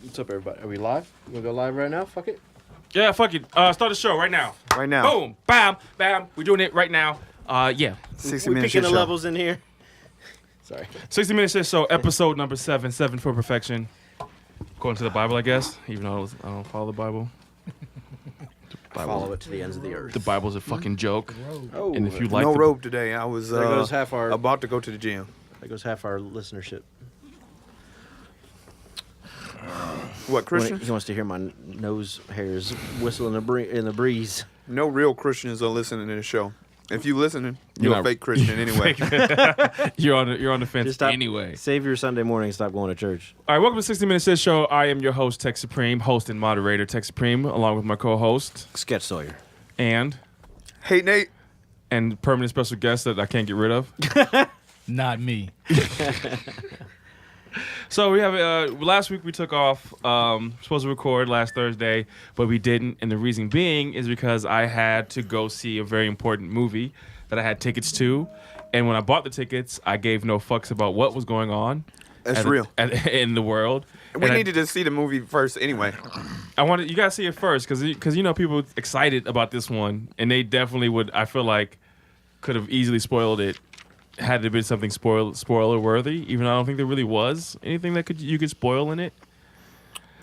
What's up, everybody? Are we live? You wanna go live right now? Fuck it. Yeah, fuck it. Start the show right now. Right now. Boom, bam, bam. We're doing it right now. Yeah. 60 We minutes picking the show. levels in here. Sorry. 60 minutes shit show, episode number 7, 7 for perfection. According to the Bible, I guess. Even though I don't follow the Bible. Follow it to the ends of the earth. The Bible's a fucking joke. Oh, And if you like No the, robe today. I was there goes half our. about to go to the gym. There goes half our listenership. What, Christians? He wants to hear my nose hairs whistle in the breeze. No real Christians are listening to the show. If you listening, you're You're a not- fake Christian anyway. you're on the fence Just stop, anyway. Save your Sunday morning and stop going to church. All right, welcome to 60 Minutes Shit Show. I am your host, Tech Supreme, host and moderator, Tech Supreme, along with my co-host Sketch Sawyer. and Hey, Nate. permanent special guest that I can't get rid of. Not me. So we have last week we took off, supposed to record last Thursday, but we didn't, and the reason being is because I had to go see a very important movie that I had tickets to, and when I bought the tickets, I gave no fucks about what was going on. That's real. In the world. We needed to see the movie first anyway. I wanted you gotta see it first because you know people excited about this one, and they definitely would. I feel like could have easily spoiled it had there been something spoiler worthy. Even though I don't think there really was anything that you could spoil in it.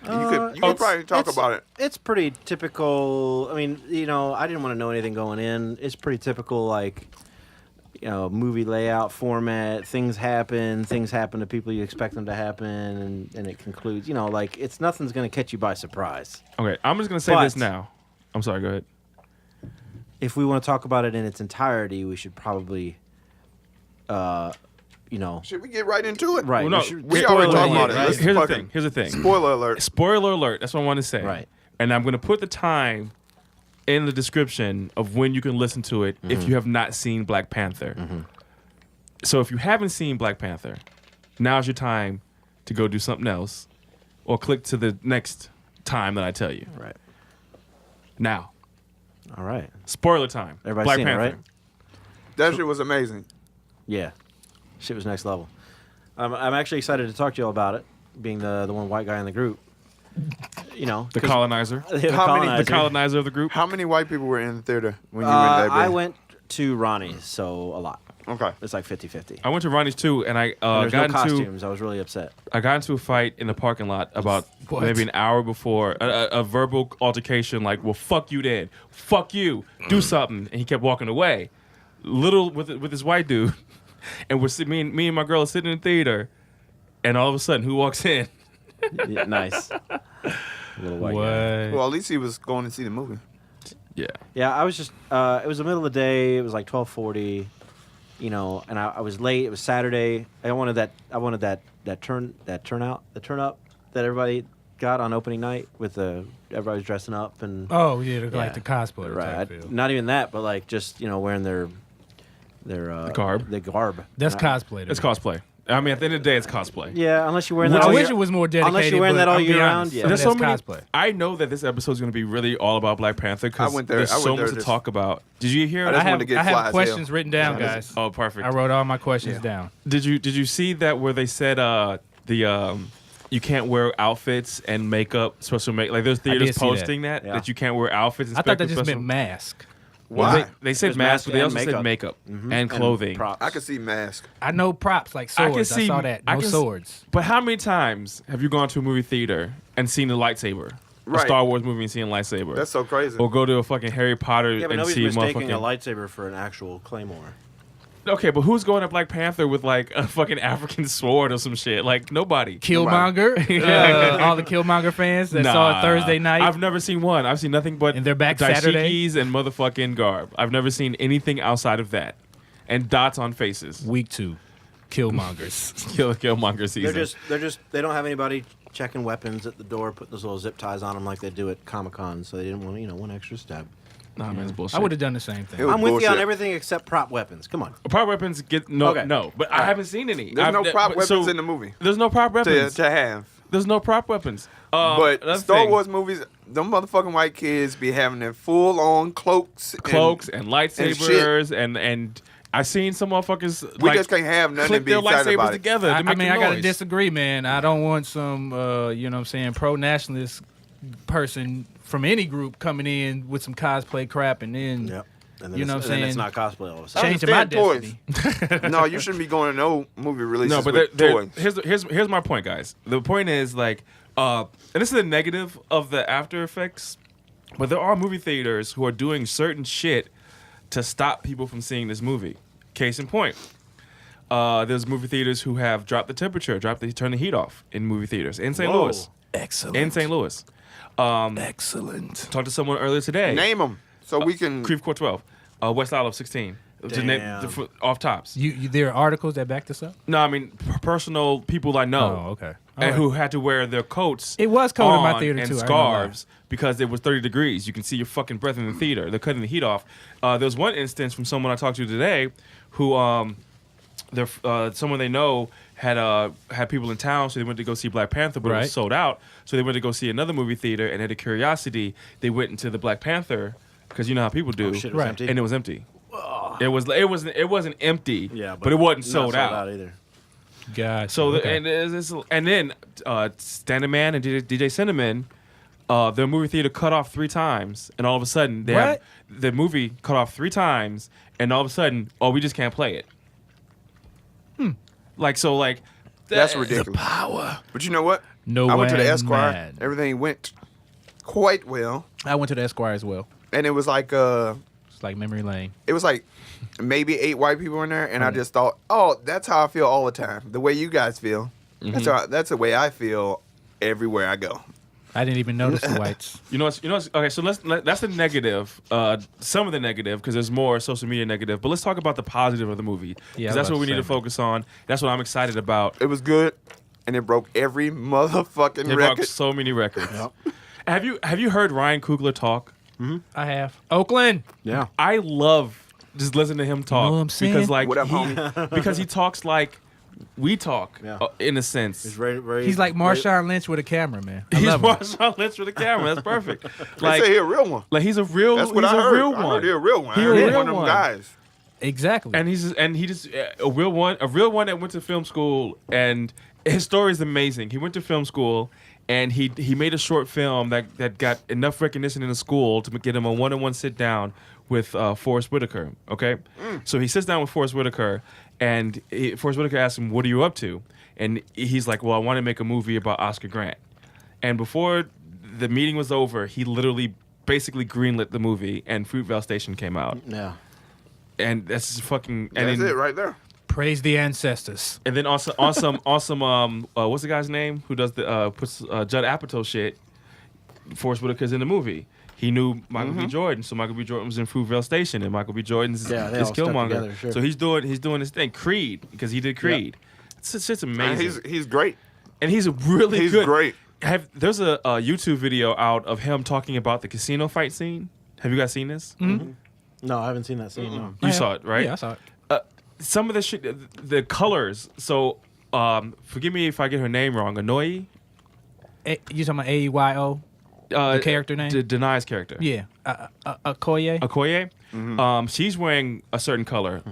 You could probably talk about it. It's pretty typical. I mean, I didn't want to know anything going in. It's pretty typical, like, movie layout, format. Things happen to people you expect them to happen, and it concludes. Like nothing's gonna catch you by surprise. Okay, I'm just gonna say this now. I'm sorry. Go ahead. If we want to talk about it in its entirety, we should probably, Should we get right into it? right. Well, no, We already talked about it. Right? Let's Here's the fucking- thing. Here's the thing. Spoiler alert. Spoiler alert. That's what I want to say. Right. And I'm gonna put the time in the description of when you can listen to it if you have not seen Black Panther. So if you haven't seen Black Panther, now's your time to go do something else, or click to the next time that I tell you. Right. Now, All right. spoiler time. Everybody Black seen it, Panther. right? That shit was amazing. Yeah. Shit was next level. I'm actually excited to talk to you all about it, being the one white guy in the group. The colonizer. The How many- The colonizer of the group. How many white people were in the theater when you went that I big? went to Ronnie's, so a lot. Okay. It's like 50-50. I went to Ronnie's too, and I There's no got into costumes. I was really upset. a fight in the parking lot about What? maybe an hour before a verbal altercation. Like, well, fuck you, then. Fuck you. Do something. And he kept walking away. Little with this white dude, and me and my girl are sitting in the theater, and all of a sudden, who walks in? Yeah, nice. Little white guy. Well, at least he was going to see the movie. Yeah. Yeah, I was just. It was the middle of the day. It was like 12:40. And I was late. It was Saturday. I wanted that turn up that everybody got on opening night with everybody was dressing up and. Oh yeah, Yeah. like the cosplay Right. type feel. Not even that, but like just wearing their garb. The garb. That's And cosplay. to It's me. cosplay. I mean, at the end of the day, it's cosplay. Yeah, unless you're wearing that. I all wish year- it was more dedicated. Unless you're wearing but that all I'll be year round, honest, yeah. some of There's that's so many. cosplay. I know that this episode is going to be really all about Black Panther because I went there- there's I so went there much to just- talk about. Did you hear? I I just wanted have, to get I fly have as hell. questions written down, guys. Oh, perfect. I wrote all my questions down. Did you see that where they said you can't wear outfits and makeup, special make like there's theaters did see that. posting that Yeah. you can't wear outfits. And I thought that special- just meant mask. Well, Why? they said There's mask, mask but they and also said makeup. makeup Mhm. and clothing. props. I could see mask. I know props like I can swords. I, see- saw that. I No can s- swords. But how many times have you gone to a movie theater and seen a lightsaber? A Right. Star Wars movie and seen a lightsaber. That's so crazy. or go to a fucking Harry Potter Yeah, but and nobody's see a mistaking a motherfucking. lightsaber for an actual claymore. Okay, but who's going to Black Panther with like a fucking African sword or some shit? Like nobody. Killmonger. All the Killmonger fans that saw it Thursday night. I've never seen one. I've seen nothing but And they're back Saturday? dashikis and motherfucking garb. I've never seen anything outside of that. And dots on faces. Week 2. Killmongers. Killmonger season. They don't have anybody checking weapons at the door, putting those little zip ties on them like they do at Comic-Con, so they didn't want one extra step. Nah, man, it's bullshit. I would have done the same thing. It was I'm with you on bullshit. everything except prop weapons. Come on. Prop weapons get no, Okay. no, but I haven't seen any. There's no prop but- weapons so in the movie There's no prop weapons. to have. There's no prop weapons. But another Star thing, Wars movies, them motherfucking white kids be having their full-on cloaks. cloaks and lightsabers and I seen some motherfuckers. We just can't have nothing click to be their excited lightsabers about it. together. I to make mean, a I gotta noise. disagree, man. I don't want some, you know what I'm saying, pro-nationalist person from any group coming in with some cosplay crap and then, Yep. And then you know it's, what I'm and then it's saying, not cosplay all of a sudden. changing my understand destiny. No, you shouldn't be going to no movie releases No, but with toys. here's my point, guys. The point is like, and this is the negative of the After Effects, but there are movie theaters who are doing certain shit to stop people from seeing this movie. Case in point, there's movie theaters who have dropped the temperature, turn the heat off in movie theaters in St. Whoa. Louis. Excellent. In St. Louis. Excellent. Talked to someone earlier today. Name them so we can. Creve Coeur 12, West Olive 16. Damn. Off tops. You there are articles that back this up? No, I mean personal people I know. Oh, okay. All And right. who had to wear their coats. It was cold in my on theater, and too, I ain't gonna lie. scarves because it was 30 degrees. You can see your fucking breath in the theater. They're cutting the heat off. There was one instance from someone I talked to today, who someone they know had people in town, so they went to go see Black Panther, but it Right. was sold out. So they went to go see another movie theater, and out of curiosity, they went into the Black Panther because you know how people do, Oh, shit, it was Right. empty? and it was empty. It wasn't empty, Yeah, but it wasn't not sold out. either. God. So okay. and then Standing Man and DJ Cinnamon, their movie theater cut off 3 times, and all of a sudden the movie cut off 3 times, and all of a sudden, we just can't play it. That's ridiculous. power. But you know what? No I went to the way, Esquire. man. Everything went quite well, I went to the Esquire as well. and it was like It's like memory lane. maybe 8 white people in there, and I just thought, oh, that's how I feel all the time. The way you guys feel. That's the way I feel everywhere I go. I didn't even notice the whites. You know what's okay. So that's the negative. Some of the negative because there's more social media negative. But let's talk about the positive of the movie because Yeah, I was that's about what we to need to say. focus on. That's what I'm excited about. It was good, and it broke every motherfucking They record. broke so many records. Have you heard Ryan Coogler talk? I have. Oakland. Yeah. I love just listening to him talk what I'm saying? because like What up, homie? because he talks like we talk Yeah. in a sense. It's very, very, He's like Marshawn Lynch with a camera, man. I He's love him. Marshawn Lynch with the camera. That's perfect. They say he a real one. like he's a real. That's what he's I a heard. real I one. heard he a real one. He I a heard real one of them one. guys. Exactly. And he just a real one that went to film school, and his story is amazing. He went to film school, and he made a short film that got enough recognition in the school to get him a one-on-one sit down with Forrest Whitaker. Okay, so he sits down with Forrest Whitaker, and Forrest Whitaker asks him, "What are you up to?" And he's like, "Well, I want to make a movie about Oscar Grant." And before the meeting was over, he literally basically greenlit the movie, and Fruitvale Station came out. Yeah. And that's just fucking. And That's then, it right there. Praise the ancestors. And then awesome. What's the guy's name who does the puts Judd Apatow shit? Forrest Whitaker's in the movie. He knew Michael B. Jordan, so Michael B. Jordan was in Fruitvale Station, and Michael B. Jordan's Yeah, they is all stuck Killmonger. together, sure. So he's doing his thing. Creed, because he did Creed. It's amazing, He's great. and he's really He's good. great. There's a YouTube video out of him talking about the casino fight scene. Have you guys seen this? No, I haven't seen that scene. No. You saw it, right? Yeah, I saw it. Some of the shit, the colors. So, forgive me if I get her name wrong. Anoi, You talking about AEYO? The character name? Denai's character. Yeah. Okoye? Okoye. She's wearing a certain color,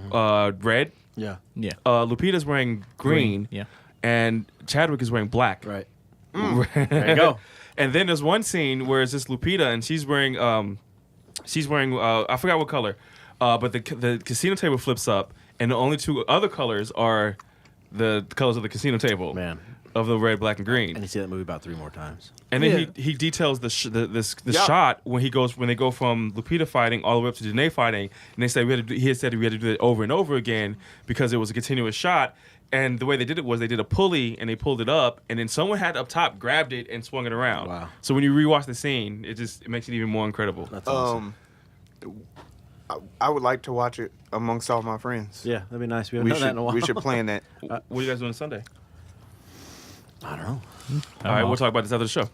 red. Yeah. Yeah. Lupita's wearing green. Yeah. And Chadwick is wearing black. Right. There you go. And then there's one scene where it's this Lupita, and she's wearing I forgot what color, but the casino table flips up, and the only 2 other colors are the colors of the casino table. Man. Of the red, black, and green. And you see that movie about 3 more times. And then Yeah. he details the shot when they go from Lupita fighting all the way up to Janae fighting, and they say he had said we had to do it over and over again because it was a continuous shot. And the way they did it was they did a pulley and they pulled it up, and then someone had up top grabbed it and swung it around. Wow. So when you rewatch the scene, it makes it even more incredible. That's awesome. I would like to watch it amongst all my friends. Yeah, that'd be nice. We haven't done that in a while. We should plan that. What are you guys doing Sunday? I don't know. All right, we'll talk about this after the show.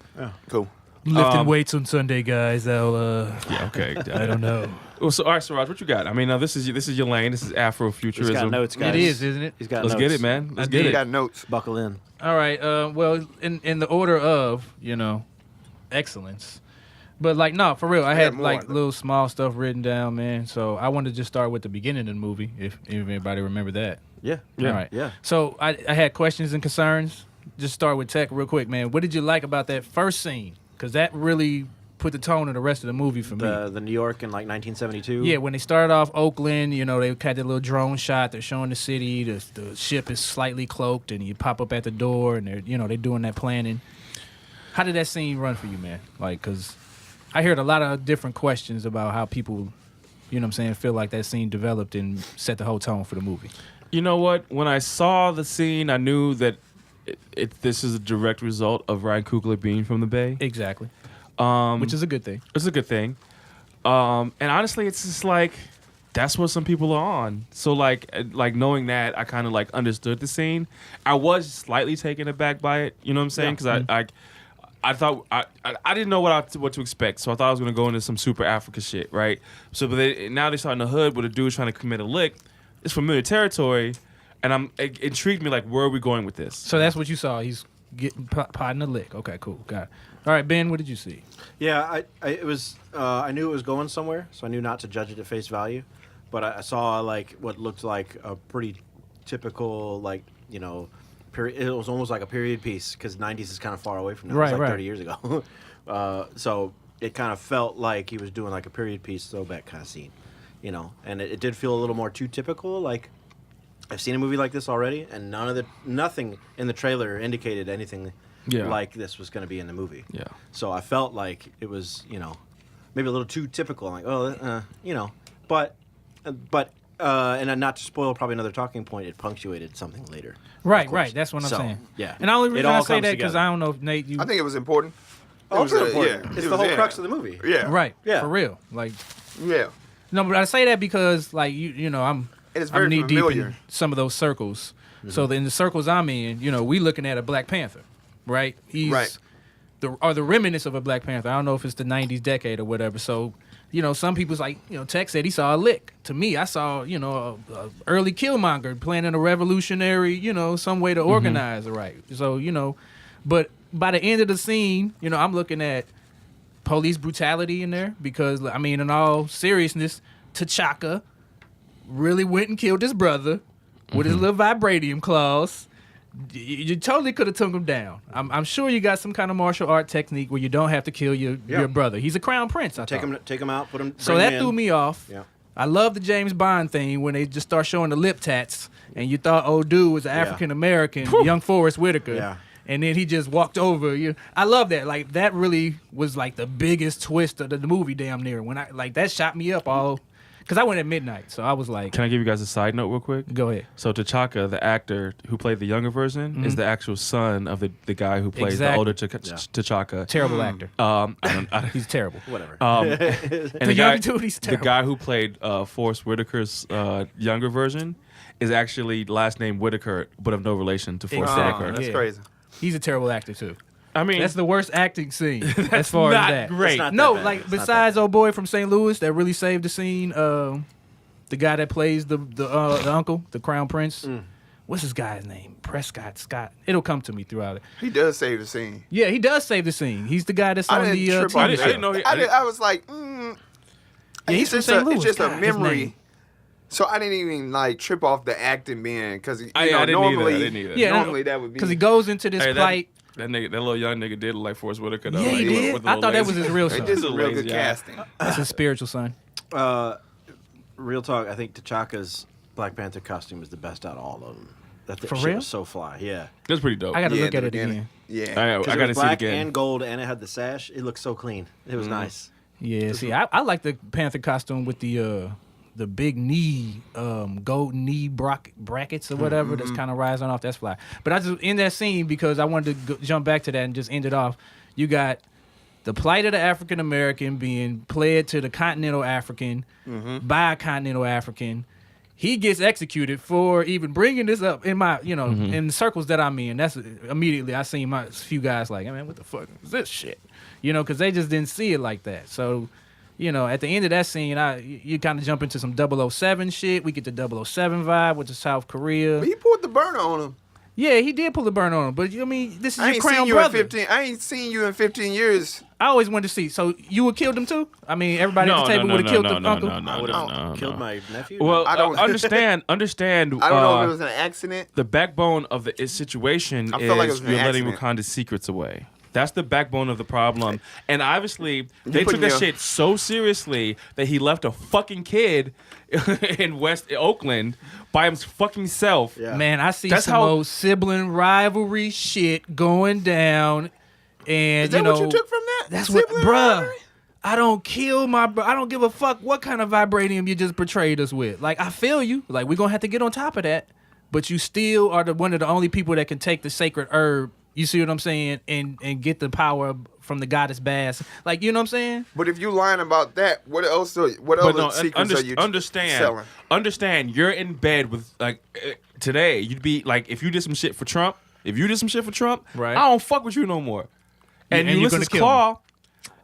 Cool. Lifting weights on Sunday, guys. I'll, Yeah, okay. I don't know. Well, so all right, Serroge, what you got? I mean, this is your lane. This is Afro-Futurism. He's got notes, guys. It is, isn't it? He's got Let's notes. get it, man. Let's I get did. You it. got notes. Buckle in. All right. Well, in the order of, excellence, But like, no, for real, I had more. like little small stuff written down, man. So I wanted to just start with the beginning of the movie, if anybody remember that. Yeah. All right. Yeah. So I had questions and concerns. Just start with Tech real quick, man. What did you like about that first scene? Because that really put the tone of the rest of the movie for me. The New York in like 1972. Yeah, when they started off Oakland, you know, they had that little drone shot. They're showing the city. The ship is slightly cloaked, and you pop up at the door, and they're doing that planning. How did that scene run for you, man? Like, because I heard a lot of different questions about how people, you know what I'm saying, feel like that scene developed and set the whole tone for the movie. You know what? When I saw the scene, I knew that this is a direct result of Ryan Coogler being from the Bay. Exactly. Which is a good thing. It's a good thing. And honestly, it's just like that's what some people are on. So like knowing that, I kind of like understood the scene. I was slightly taken aback by it. You know what I'm saying? Because I thought I didn't know what to expect. So I thought I was gonna go into some super Africa shit, right? So but now they start in the hood with a dude trying to commit a lick. It's familiar territory, and it intrigued me. Like, where are we going with this? So that's what you saw. He's getting potting a lick. Okay, cool, got it. All right, Ben, what did you see? Yeah, I knew it was going somewhere, so I knew not to judge it at face value. But I saw like what looked like a pretty typical period. It was almost like a period piece because '90s is kind of far away from now. Right, it was like right. 30 years ago. So it kind of felt like he was doing like a period piece throwback kind of scene, And it did feel a little more too typical. Like I've seen a movie like this already, and nothing in the trailer indicated anything. Yeah. Like this was going to be in the movie. Yeah. So I felt like it was, maybe a little too typical. I'm like, but and not to spoil probably another talking point, it punctuated something later. Right. That's what I'm saying. Yeah. And the only reason all I say comes that because together. I don't know if Nate, I think it was important. Oh, It it's was, important. yeah, It's it the was whole crux of the movie. Yeah. right, Yeah. for real. Like, Yeah. no, but I say that because like I'm It's very knee deep familiar. in some of those circles. So in the circles I'm in, we looking at a Black Panther, right? He's Right. the remnants of a Black Panther. I don't know if it's the '90s decade or whatever. So, some people's like, Tech said he saw a lick. To me, I saw, a early Killmonger planning a revolutionary, some way to organize the right. So, but by the end of the scene, I'm looking at police brutality in there because, I mean, in all seriousness, T'Chaka really went and killed his brother with his little vibranium claws. You totally could have took him down. I'm sure you got some kind of martial art technique where you don't have to kill your brother. He's a crown prince. Take him out, put him. So bring that him threw in. me off. Yeah. I love the James Bond thing when they just start showing the lip tats, and you thought old dude was an African American, young Forrest Whitaker. Yeah. And then he just walked over. I love that. Like that really was like the biggest twist of the movie, damn near. When that shot me up all, because I went at midnight, so I was like, Can I give you guys a side note real quick? go ahead. So T'Chaka, the actor who played the younger version, is the actual son of the guy who plays Exactly. the older T'Chaka. Terrible actor. He's terrible. Whatever. And the guy, young dude, he's the terrible. guy who played Forrest Whitaker's younger version is actually last name Whitaker, but of no relation to Forrest Exactly. Whitaker. That's Yeah. crazy. He's a terrible actor too. I mean, That's the worst acting scene as far not as that. great. It's not No, that bad. like It's not that besides bad. old boy from St. Louis that really saved the scene. The guy that plays the uncle, the crown prince. What's his guy's name? Prescott Scott. It'll come to me throughout it. He does save the scene. Yeah, he does save the scene. He's the guy that's I on didn't the trip TV on I show. didn't know he- I was like, Yeah, he's it's from just St. a, Louis. it's just God, a his memory. name. So I didn't even like trip off the acting man because I didn't either. normally, I didn't either. Yeah, normally that would be because he goes into this Hey, plight. that little young nigga did look like Forrest Whitaker. Though. Yeah, Like, he did. with the I little thought that was lazy- his real They son. did some real lazy good eye. casting. That's his spiritual son. Real talk. I think T'Chaka's Black Panther costume is the best out of all of them. That For shit real? was so fly. Yeah. That's pretty dope. I got to Yeah, look in at the it beginning. again. Yeah. I Because got it to was see it black again. and gold, and it had the sash. It looked so clean. It was nice. Yeah, see, I like the Panther costume with the big knee, gold knee brackets or whatever that's kind of rising off. That's fly. But I just in that scene because I wanted to jump back to that and just end it off. You got the plight of the African American being played to the continental African by a continental African. He gets executed for even bringing this up in my, in the circles that I'm in. That's immediately I seen my few guys like, hey, man, what the fuck is this shit? Because they just didn't see it like that. So, at the end of that scene, you kind of jump into some 007 shit. We get the 007 vibe with the South Korea. But he poured the burner on him. Yeah, he did pull a burn on him. But I mean, this is I your ain't crown seen you brother. in 15. I ain't seen you in 15 years. I always wanted to see. So you would kill him too? I mean, everybody at the table would have killed the uncle. I would have killed my nephew. Well, I don't- understand. I don't know if it was an accident. The backbone of the situation I feel like it was is an you're letting accident. Wakanda's secrets away. That's the backbone of the problem. And obviously, they took putting that your- shit so seriously that he left a fucking kid in West Oakland by his fucking self. Yeah. Man, I see That's some how- old sibling rivalry shit going down. And Is that you know, what you took from that? that's what, Sibling bruh. rivalry? I don't kill my. I don't give a fuck what kind of vibranium you just portrayed us with. Like, I feel you. Like, we're gonna have to get on top of that. But you still are one of the only people that can take the sacred herb. You see what I'm saying? And get the power from the goddess Bass. Like, you know what I'm saying? But if you lying about that, what else? What But other no, secrets are you selling? Understand. You're in bed with today. You'd be like, if you did some shit for Trump. Right. I don't fuck with you no more. And you're Ulysses gonna kill Claw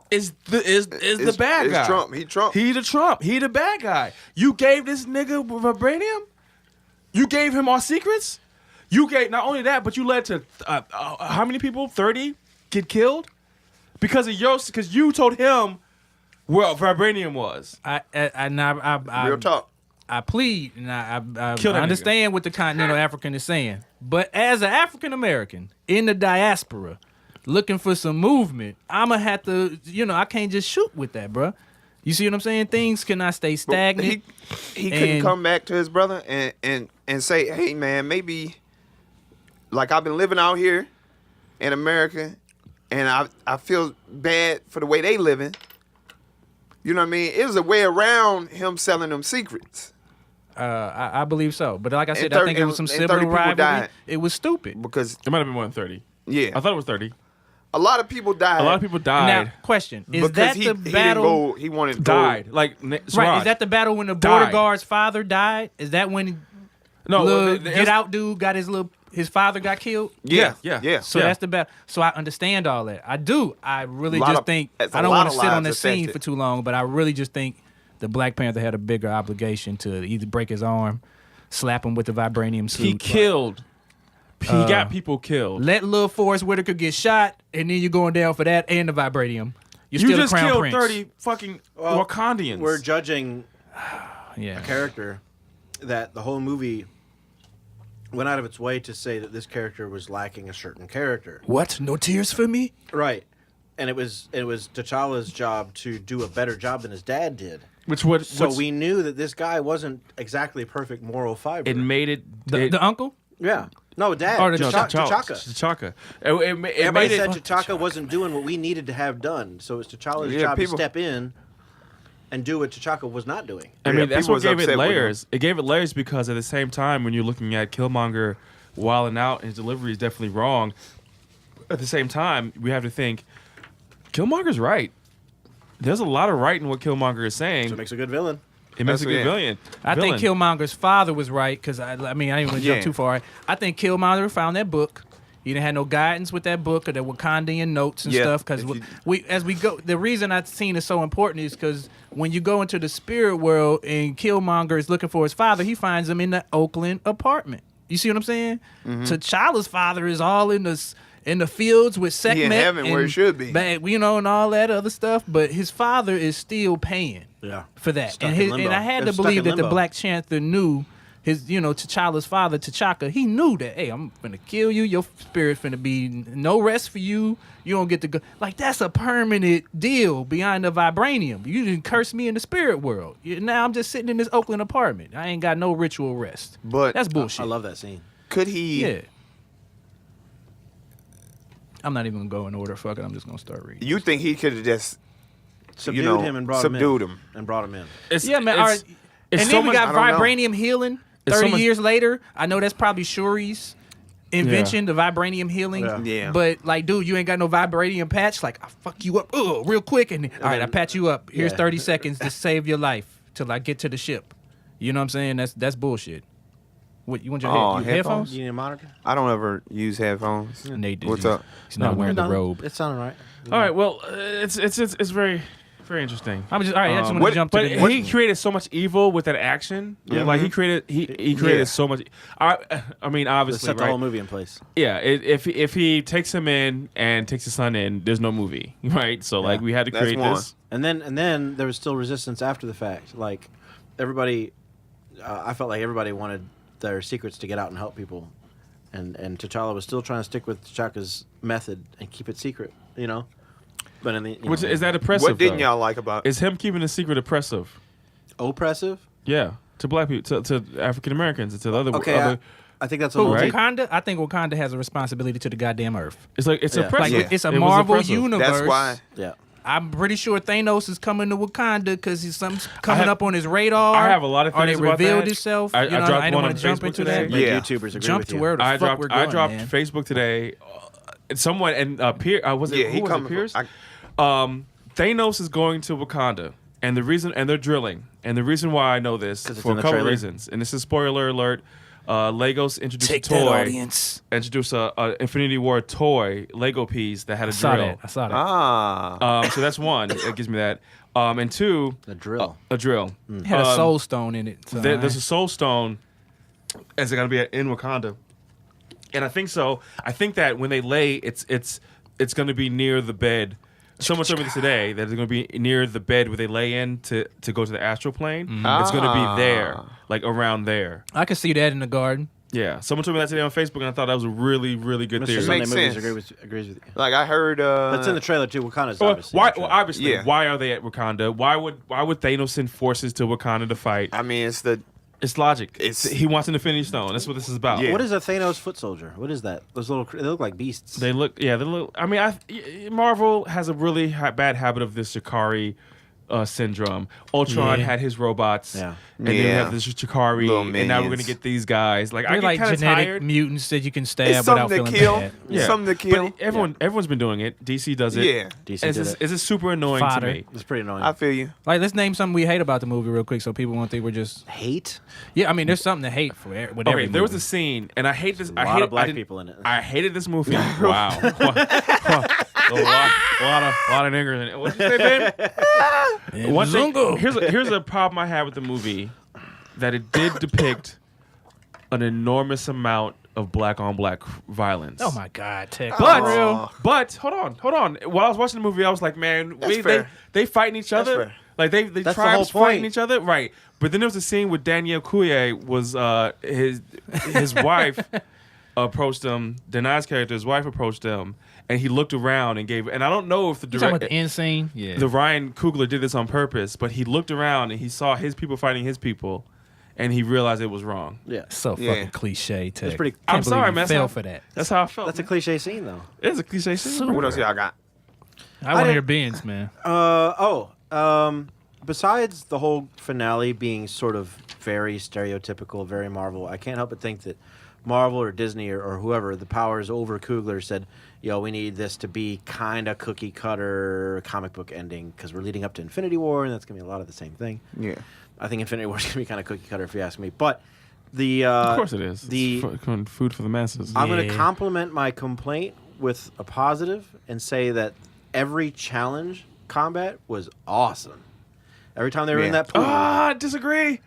is the bad guy. Trump. He Trump. He the Trump. He the bad guy. You gave this nigga vibranium. You gave him our secrets. You gave not only that, but you led to how many people? 30 get killed because you told him where vibranium was. I Real talk. I plead and I Kill that understand what the continental African is saying. But as an African American in the diaspora looking for some movement, I'ma have to, I can't just shoot with that, bruh. You see what I'm saying? Things cannot stay stagnant. He couldn't And- come back to his brother and say, hey man, maybe like I've been living out here in America and I feel bad for the way they living. You know what I mean? It was a way around him selling them secrets. I believe so. But like I said, And I think it was some and 30 sibling people rivalry. died. It was stupid. Because It might have been more than 30. yeah, I thought it was 30. a lot of people died. A lot of people died. Now, question. Is because that he the didn't battle? go, he wanted Died. gold. Like Right. Serroge. Is that the battle when the border Died. guard's father died? Is that when no? little it's- get out dude got his father got killed? Yeah, Yeah. yeah. So that's the battle. So I understand all that. I do. I really Lot just of- think it's a I don't lot want of to sit on lives the scene affected. for too long, but I really just think the Black Panther had a bigger obligation to either break his arm, slap him with the vibranium suit. He killed. He got people killed. Let Lil Forrest Whitaker get shot, and then you're going down for that and the vibranium. You're You still just the crown killed prince. 30 fucking Well, Wakandians. We're judging Yeah. a character that the whole movie went out of its way to say that this character was lacking a certain character. What? No tears for me? Right. And it was T'Challa's job to do a better job than his dad did. So we knew that this guy wasn't exactly perfect moral fiber. it made it. The uncle? Yeah. No, Dad. Or the T'Chaka. Everybody Everybody made said it. T'Chaka wasn't doing what we needed to have done. So it's T'Challa's Yeah, job people- to step in and do what T'Chaka was not doing. I Yeah, mean, that's people what was gave it upset with him. layers. It gave it layers because at the same time, when you're looking at Killmonger wilding out, his delivery is definitely wrong. At the same time, we have to think Killmonger's right. There's a lot of right in what Killmonger is saying. So it makes a good villain. It makes a good villain. I think Killmonger's father was right because I didn't want to jump Yeah. too far. I think Killmonger found that book. He didn't have no guidance with that book or the Wakandian notes and Yeah, stuff. Because as we go, the reason I've seen it so important is because when you go into the spirit world and Killmonger is looking for his father, he finds him in the Oakland apartment. You see what I'm saying? T'Challa's father is all in the fields with Sekhmet. He in heaven where he should be. And all that other stuff. But his father is still paying for that. Stuck And in limbo. I had They're to stuck believe in that the limbo. Black Panther knew his, T'Challa's father, T'Chaka, he knew that, hey, I'm finna kill you. Your spirit finna be no rest for you. You don't get to go. Like, that's a permanent deal beyond the vibranium. You didn't curse me in the spirit world. Now I'm just sitting in this Oakland apartment. I ain't got no ritual rest. But That's bullshit. I love that scene. could he? Yeah. I'm not even gonna go in order. Fuck it. I'm just gonna start reading. You think he could have just Subdued him and brought him in. subdued him. And brought him in. Yeah, man. All right. And so then we much- got I don't know. vibranium healing. It's so 30 much- years later, I know that's probably Shuri's invention, the vibranium healing. Yeah. Yeah. But like, dude, you ain't got no vibranium patch. Like, I fuck you up, real quick, and all right, I patch you up. Here's Yeah. 30 seconds to save your life till I get to the ship. You know what I'm saying? That's bullshit. What you want your Oh, your headphones? You need a monitor? I don't ever use headphones. Nate did. What's up? He's not wearing the robe. It sounded right. All right. Well, it's very Very interesting. I'm just all right. I just want to jump to but the he created so much evil with that action. Yeah. Like he created so much. I mean, To obviously, set the right? whole movie in place. Yeah, if he takes him in and takes his son in, there's no movie, right? So like we had to That's create one. this. And then there was still resistance after the fact. Like everybody, I felt like everybody wanted their secrets to get out and help people, and T'Challa was still trying to stick with T'Chaka's method and keep it secret. You know, but in the Which is that oppressive? What didn't though? y'all like about? Is him keeping the secret oppressive? oppressive? Yeah, to black people, to African Americans, and to the other. Okay, other I think that's a Who, little Right? Wakanda? I think Wakanda has a responsibility to the goddamn Earth. it's like it's Yeah. oppressive. Like it's a It was Marvel oppressive. universe. That's why. Yeah. I'm pretty sure Thanos is coming to Wakanda because he's something's coming have- up on his radar. I have a lot of Or they things about revealed that. itself. I You know, dropped I one don't on want to jump Facebook into today. that. Like Yeah. YouTubers agree Jump with to you. where the I fuck dropped we're going, I dropped man. Facebook today. Someone and was it? Yeah, he who was coming it? Pierce. from- Thanos is going to Wakanda, and the reason, and they're drilling, and the reason why I know this 'Cause it's for in a the couple trailer? reasons, and this is spoiler alert. Legos introduced Take a that, toy, audience. introduced a Infinity War toy Lego piece that had a I saw drill. that. I saw that. Ah. So that's one. It gives me that. And two, The drill. a drill. It had a soul stone in it. So There's a soul stone. Is it gonna be in Wakanda? And I think so. I think that when they lay, it's gonna be near the bed. Someone told me this today that it's gonna be near the bed where they lay in to go to the astral plane. It's gonna be there, like around there. I could see that in the garden. Yeah. Someone told me that today on Facebook, and I thought that was a really, really good Mr. theory. Sunday Makes Movies sense. agrees with you. Like I heard. That's in the trailer too. Wakanda's Well, obviously. why? in the Well, trailer. obviously, Yeah. why are they at Wakanda? Why would Thanos send forces to Wakanda to fight? I mean, it's the. It's logic. It's- He wants an Infinity Stone. That's what this is about. Yeah. What is a Thanos foot soldier? What is that? Those little. They look like beasts. They look. I mean, Marvel has a really bad habit of this Shikari syndrome. Ultron Yeah. had his robots. Yeah. And then we Yeah. have this Shikari, Little and now we're gonna minions. get these guys. Like I They're get like kind of genetic tired. mutants that you can stab It's without something to feeling kill. bad. Yeah. Something to kill. But everyone's been doing it. DC does it. Yeah. DC And did it. it's just super annoying Fodder. to me. It's pretty annoying. I feel you. Like, let's name something we hate about the movie real quick, so people won't think we're just. Hate. Yeah, I mean, there's something to hate for with Okay, every there was movie. a scene, and I hate this. A I lot hate of black I didn't- people in it. I hated this movie. Wow, a lot of niggers in it. What you say, Ben? One thing, Zungo. here's a problem I had with the movie, that it did depict an enormous amount of black on black violence. Oh my God, Tech. But Aw. hold on. While I was watching the movie, I was like, man, fair. they fighting each That's other. fair. Like they That's the tribes whole point. fighting each other, right? But then there was a scene with Danielle Coulier was his wife approached him. Denai's character, his wife approached him, and he looked around and gave. And I don't know if the You talking about direct, the end scene? Yeah. the Ryan Coogler did this on purpose, but he looked around and he saw his people fighting his people, and he realized it was wrong. Yeah. So Yeah. fucking cliche, Tech. It's pretty- Can't I'm believe sorry, you man. Fell for that. That's how I felt. That's a man. cliche scene, though. It's a cliche scene. Super. What else y'all got? I want to didn't- hear Ben's, man. Besides the whole finale being sort of very stereotypical, very Marvel, I can't help but think that Marvel or Disney or whoever, the powers over Coogler said, yo, we need this to be kind of cookie cutter comic book ending because we're leading up to Infinity War, and that's going to be a lot of the same thing. Yeah. I think Infinity War is going to be kind of cookie cutter if you ask me. But the Of course it is. The It's food for the masses. I'm going to Yeah. compliment my complaint with a positive and say that every challenge combat was awesome. Every time they were in Yeah. that pool. I disagree.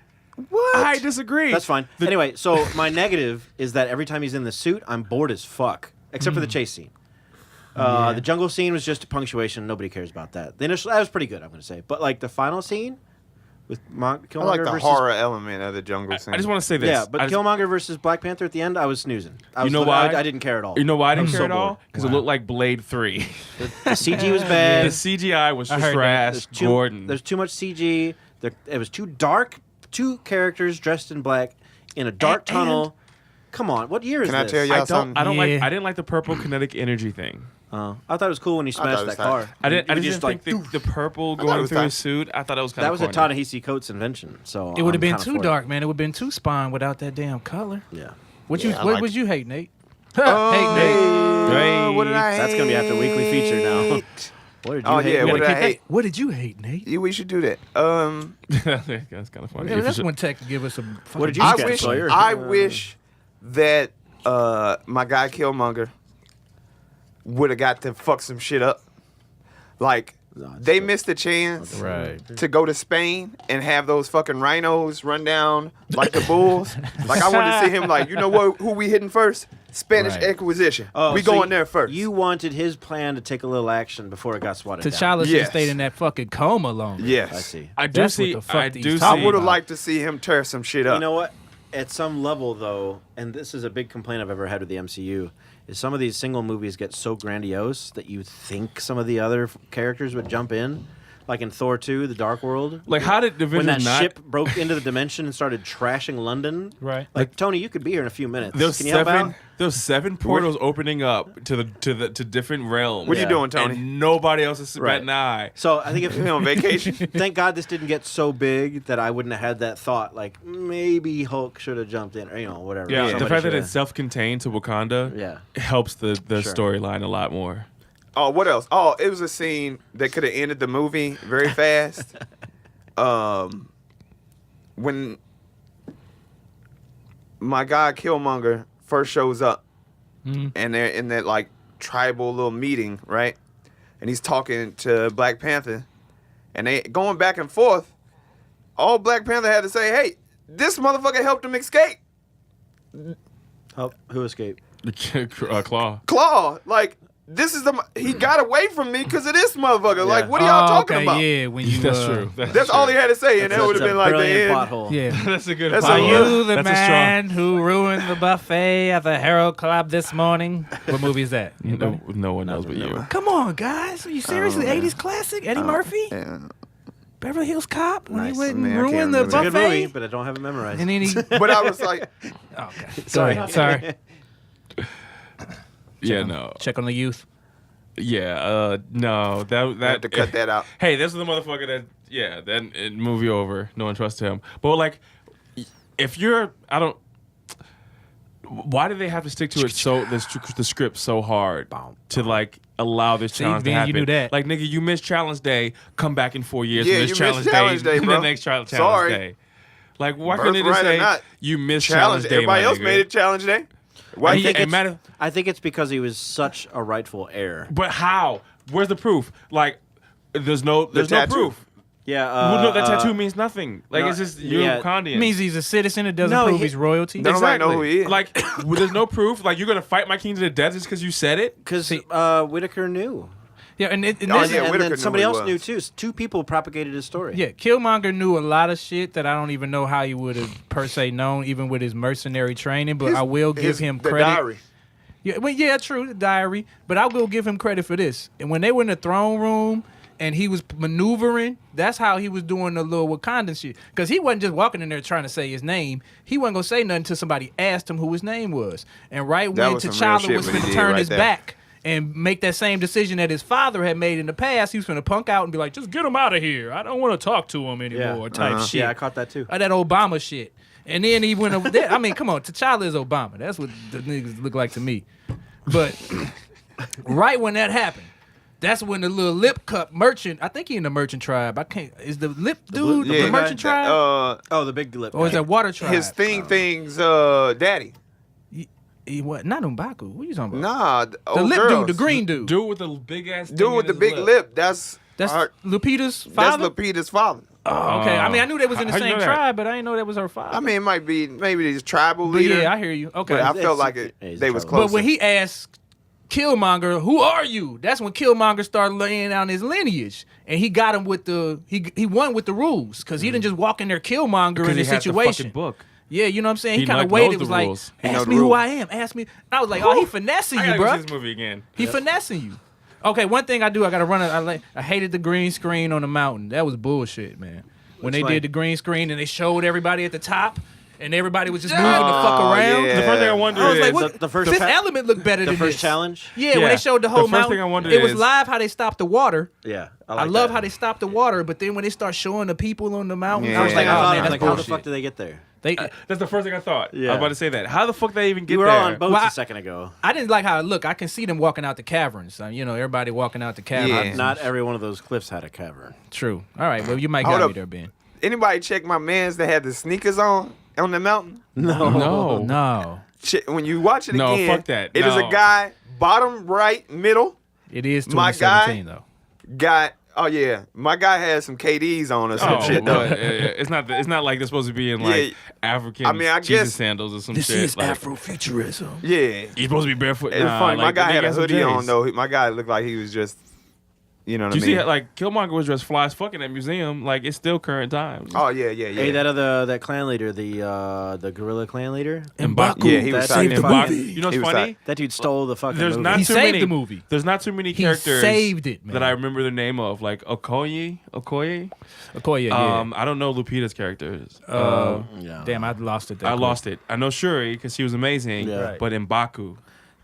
What? I disagree. That's fine. Anyway, so my negative is that every time he's in the suit, I'm bored as fuck, except for the chase scene. The jungle scene was just a punctuation. Nobody cares about that. The initial that was pretty good, I'm going to say. But like the final scene with Killmonger I like the versus horror element of the jungle scene. I just want to say this. yeah, but I just- Killmonger versus Black Panther at the end, I was snoozing. You know why? I didn't care at all. You know why I didn't was care so at all? bored. Because it looked like Blade 3. The CG was bad. The CGI was I heard that. trash. Gordon. There's too much CG. It was too dark. Two characters dressed in black in a dark tunnel. Come on, what year is Can I this? tell y'all I don't. something? I don't Yeah. like. I didn't like the purple kinetic energy thing. I thought it was cool when he thought smashed it was that tight. car. I didn't. I He just just, think the purple thought it going was through tight. his suit. I thought that was kind That of. was a Ta-Nehisi Coates invention. So It would have I'm been kinda too for it. dark, man. It would have been too Spawn without that damn color. Yeah. What Yeah, I what like would you hate, Nate? Oh, hate Nate. Hey. what did I hate? That's gonna be after weekly feature now. What did you Oh, hate? yeah, We what gotta did I keep- hate? What did you hate, Nate? Yeah, we should do that. That's kind of funny. Yeah, that's when Tech could give us some. What did you I sketch, wish Sawyer? I wish that my guy Killmonger would have got to fuck some shit up. Like they missed the chance to go to Spain and have those fucking rhinos run down like the bulls. Like I wanted to see him like, you know what? Who we hitting first? Spanish Inquisition. We so going there first. You wanted his plan to take a little action before it got swatted down. T'Challa should have stayed in that fucking coma longer. Yes, I see. I do That's see. what the fuck I these do see. I would have liked to see him tear some shit up. You know what? At some level, though, and this is a big complaint I've ever had with the MCU, is some of these single movies get so grandiose that you think some of the other characters would jump in. Like in Thor 2, The Dark World. Like, how did when that not ship broke into the dimension and started trashing London? Right. Like, Tony, you could be here in a few minutes. There's Can you help out? There's 7 portals opening up to different realms. What are you doing, Tony? And nobody else is Right. batting an eye. So I think if You on vacation? thank God this didn't get so big that I wouldn't have had that thought. Like maybe Hulk should have jumped in, or whatever. Yeah, the Somebody fact that shoulda- it's self-contained to Wakanda Yeah. helps the Sure. storyline a lot more. Oh, what else? Oh, it was a scene that could have ended the movie very fast. When my guy Killmonger first shows up, and they're in that like tribal little meeting, right? And he's talking to Black Panther, and they going back and forth. All Black Panther had to say, "Hey, this motherfucker helped him escape." Oh, who escaped? Claw. Claw, like. This is he got away from me because of this motherfucker. Like, what are y'all talking about? Yeah, when you That's true. That's all he had to say, and that would have been like the end. Pothole. Yeah. That's a good. That's point. a- Are you the That's a man who ruined the buffet at the Herald Club this morning? What movie is that? strong. No one knows but you. Come on, guys. Are you seriously? 80s classic? Eddie Murphy? Yeah. Beverly Hills Cop? When Nice. he went and Man, I can't ruined the remember that. Good buffet? movie, but I don't have it memorized. And then he... But I was like, Okay. Sorry. Yeah, no. Check on the youth. Yeah, no. I had to cut that out. Hey, this is the motherfucker that movie over. No one trusts him. But like, if you're, I don't. Why do they have to stick to it the script so hard to like allow this challenge to Ben, happen? you knew that. Like, nigga, you missed challenge day. Come back in 4 years. Yeah, and you this missed challenge day, and bro. the next challenge Sorry. day. Like, why couldn't they just Birthright or say not, you missed Challenge. challenge day? Everybody my else nigga? made it challenge day. Why I you think it it's, matter- I think it's because he was such a rightful heir. But how? Where's the proof? Like, there's no tattoo. proof. Yeah. Well, no, that tattoo means nothing. Like, no, it's just yeah. you're Wakandian. It means he's a citizen. It doesn't No, prove he- he's royalty. Don't nobody know who he is. Like, there's no proof. Like, you're gonna fight my king to the death just because you said it. Because Whitaker knew. Yeah, and Oh, this, yeah, and Whitaker then knew somebody who he else knew was. too. Two people propagated his story. yeah, Killmonger knew a lot of shit that I don't even know how he would have per se known, even with his mercenary training. But I will give him the credit. diary. Yeah, well, yeah, true, the diary. But I will give him credit for this. And when they were in the throne room and he was maneuvering, that's how he was doing the little Wakandan shit. Because he wasn't just walking in there trying to say his name. He wasn't gonna say nothing until somebody asked him who his name was. And right That when was some real T'Challa shit was what he going to did turn right his there. back and make that same decision that his father had made in the past, he was going to punk out and be like, just get him out of here. I don't want to talk to him anymore type shit. Yeah, I caught that too. That Obama shit. And then he went over there. I mean, come on, T'Challa is Obama. That's what the niggas look like to me. But right when that happened, that's when the little lip cup merchant, I think he in the merchant tribe. I can't, is the lip dude Yeah, the merchant tribe? Oh, the big lip. Or is that water tribe? His thing's daddy. He what? Not M'Baku. What are you talking about? Nah, the old lip girls. dude, the green dude. Dude with the big ass. Dude with the big lip. That's That's her- Lupita's that's father? Lupita's father. Oh, okay. I mean, I knew they was in the How'd you same know that? tribe, but I didn't know that was her father. I mean, it might be maybe these tribal but leader. yeah, I hear you. Okay. but I It's- felt like he's they was tribal. close. But when he asked Killmonger, "Who are you?" That's when Killmonger started laying down his lineage, and he got him with the he won with the rules because he didn't just walk in there Killmonger in he the had situation. The fucking book. Yeah, you know what I'm saying. He He kind of knows waited. the Was like, rules. He know "Ask the me who rules. I am. Ask me." And I was like, "Oh, he finessing I you, gotta bro. watch this movie again. He finessing you." Okay, one thing I do, I gotta run it. I hated the green screen on the mountain. That was bullshit, man. When they did the green screen and they showed everybody at the top, and everybody was just moving the fuck around. yeah. The first thing I wonder I was is like, what? the first Fifth pa- Element looked better the than first this. challenge? Yeah, when Yeah. they showed the The whole first mountain, thing I wondered it was is- live how they stopped the water. Yeah, I like love that. how they stopped the water, but then when they start showing the people on the mountain, I was Yeah. like, I oh thought, man, that's like, how the bullshit. fuck did they get there? They, That's the first thing I thought. I Yeah. was about to say that. How the fuck they even get You were there? all on boats Well, a second ago. I didn't like how it looked. I can see them walking out the caverns. You know, everybody walking out the caverns. Yeah. Not every one of those cliffs had a cavern. True. All right, well, you might Hold got up. me there, Ben. Anybody check my man's that had the sneakers on the mountain? No. No, When you watch it No, again, fuck that. It is No. a guy bottom right middle it is My 2017 though. got Oh yeah, my guy had some KDs on or some Oh, shit though. it's not like they're supposed to be in like African I mean, I Jesus guess sandals or some This shit. is like, Afro-Futurism. Yeah, He's supposed to be barefoot. it's Nah, funny. like, My guy the had nigga a some hoodie on J's. though. My guy looked like he was just, you know what You I mean? see, like Killmonger was dressed fly as fuck in that museum. Like it's still current times. Oh yeah. Hey, that clan leader, the gorilla clan leader, M'Baku. Yeah, he was That's saved the M'Baku. movie. You know what's He was funny? that dude stole the fucking There's movie. not He too saved many. the movie. There's not too many He characters saved it, man. that I remember the name of, like Okoye. Okoye, yeah. I don't know Lupita's characters. Yeah. Damn, I lost it. I lost it. I know Shuri because she was amazing. Yeah. Right. But M'Baku,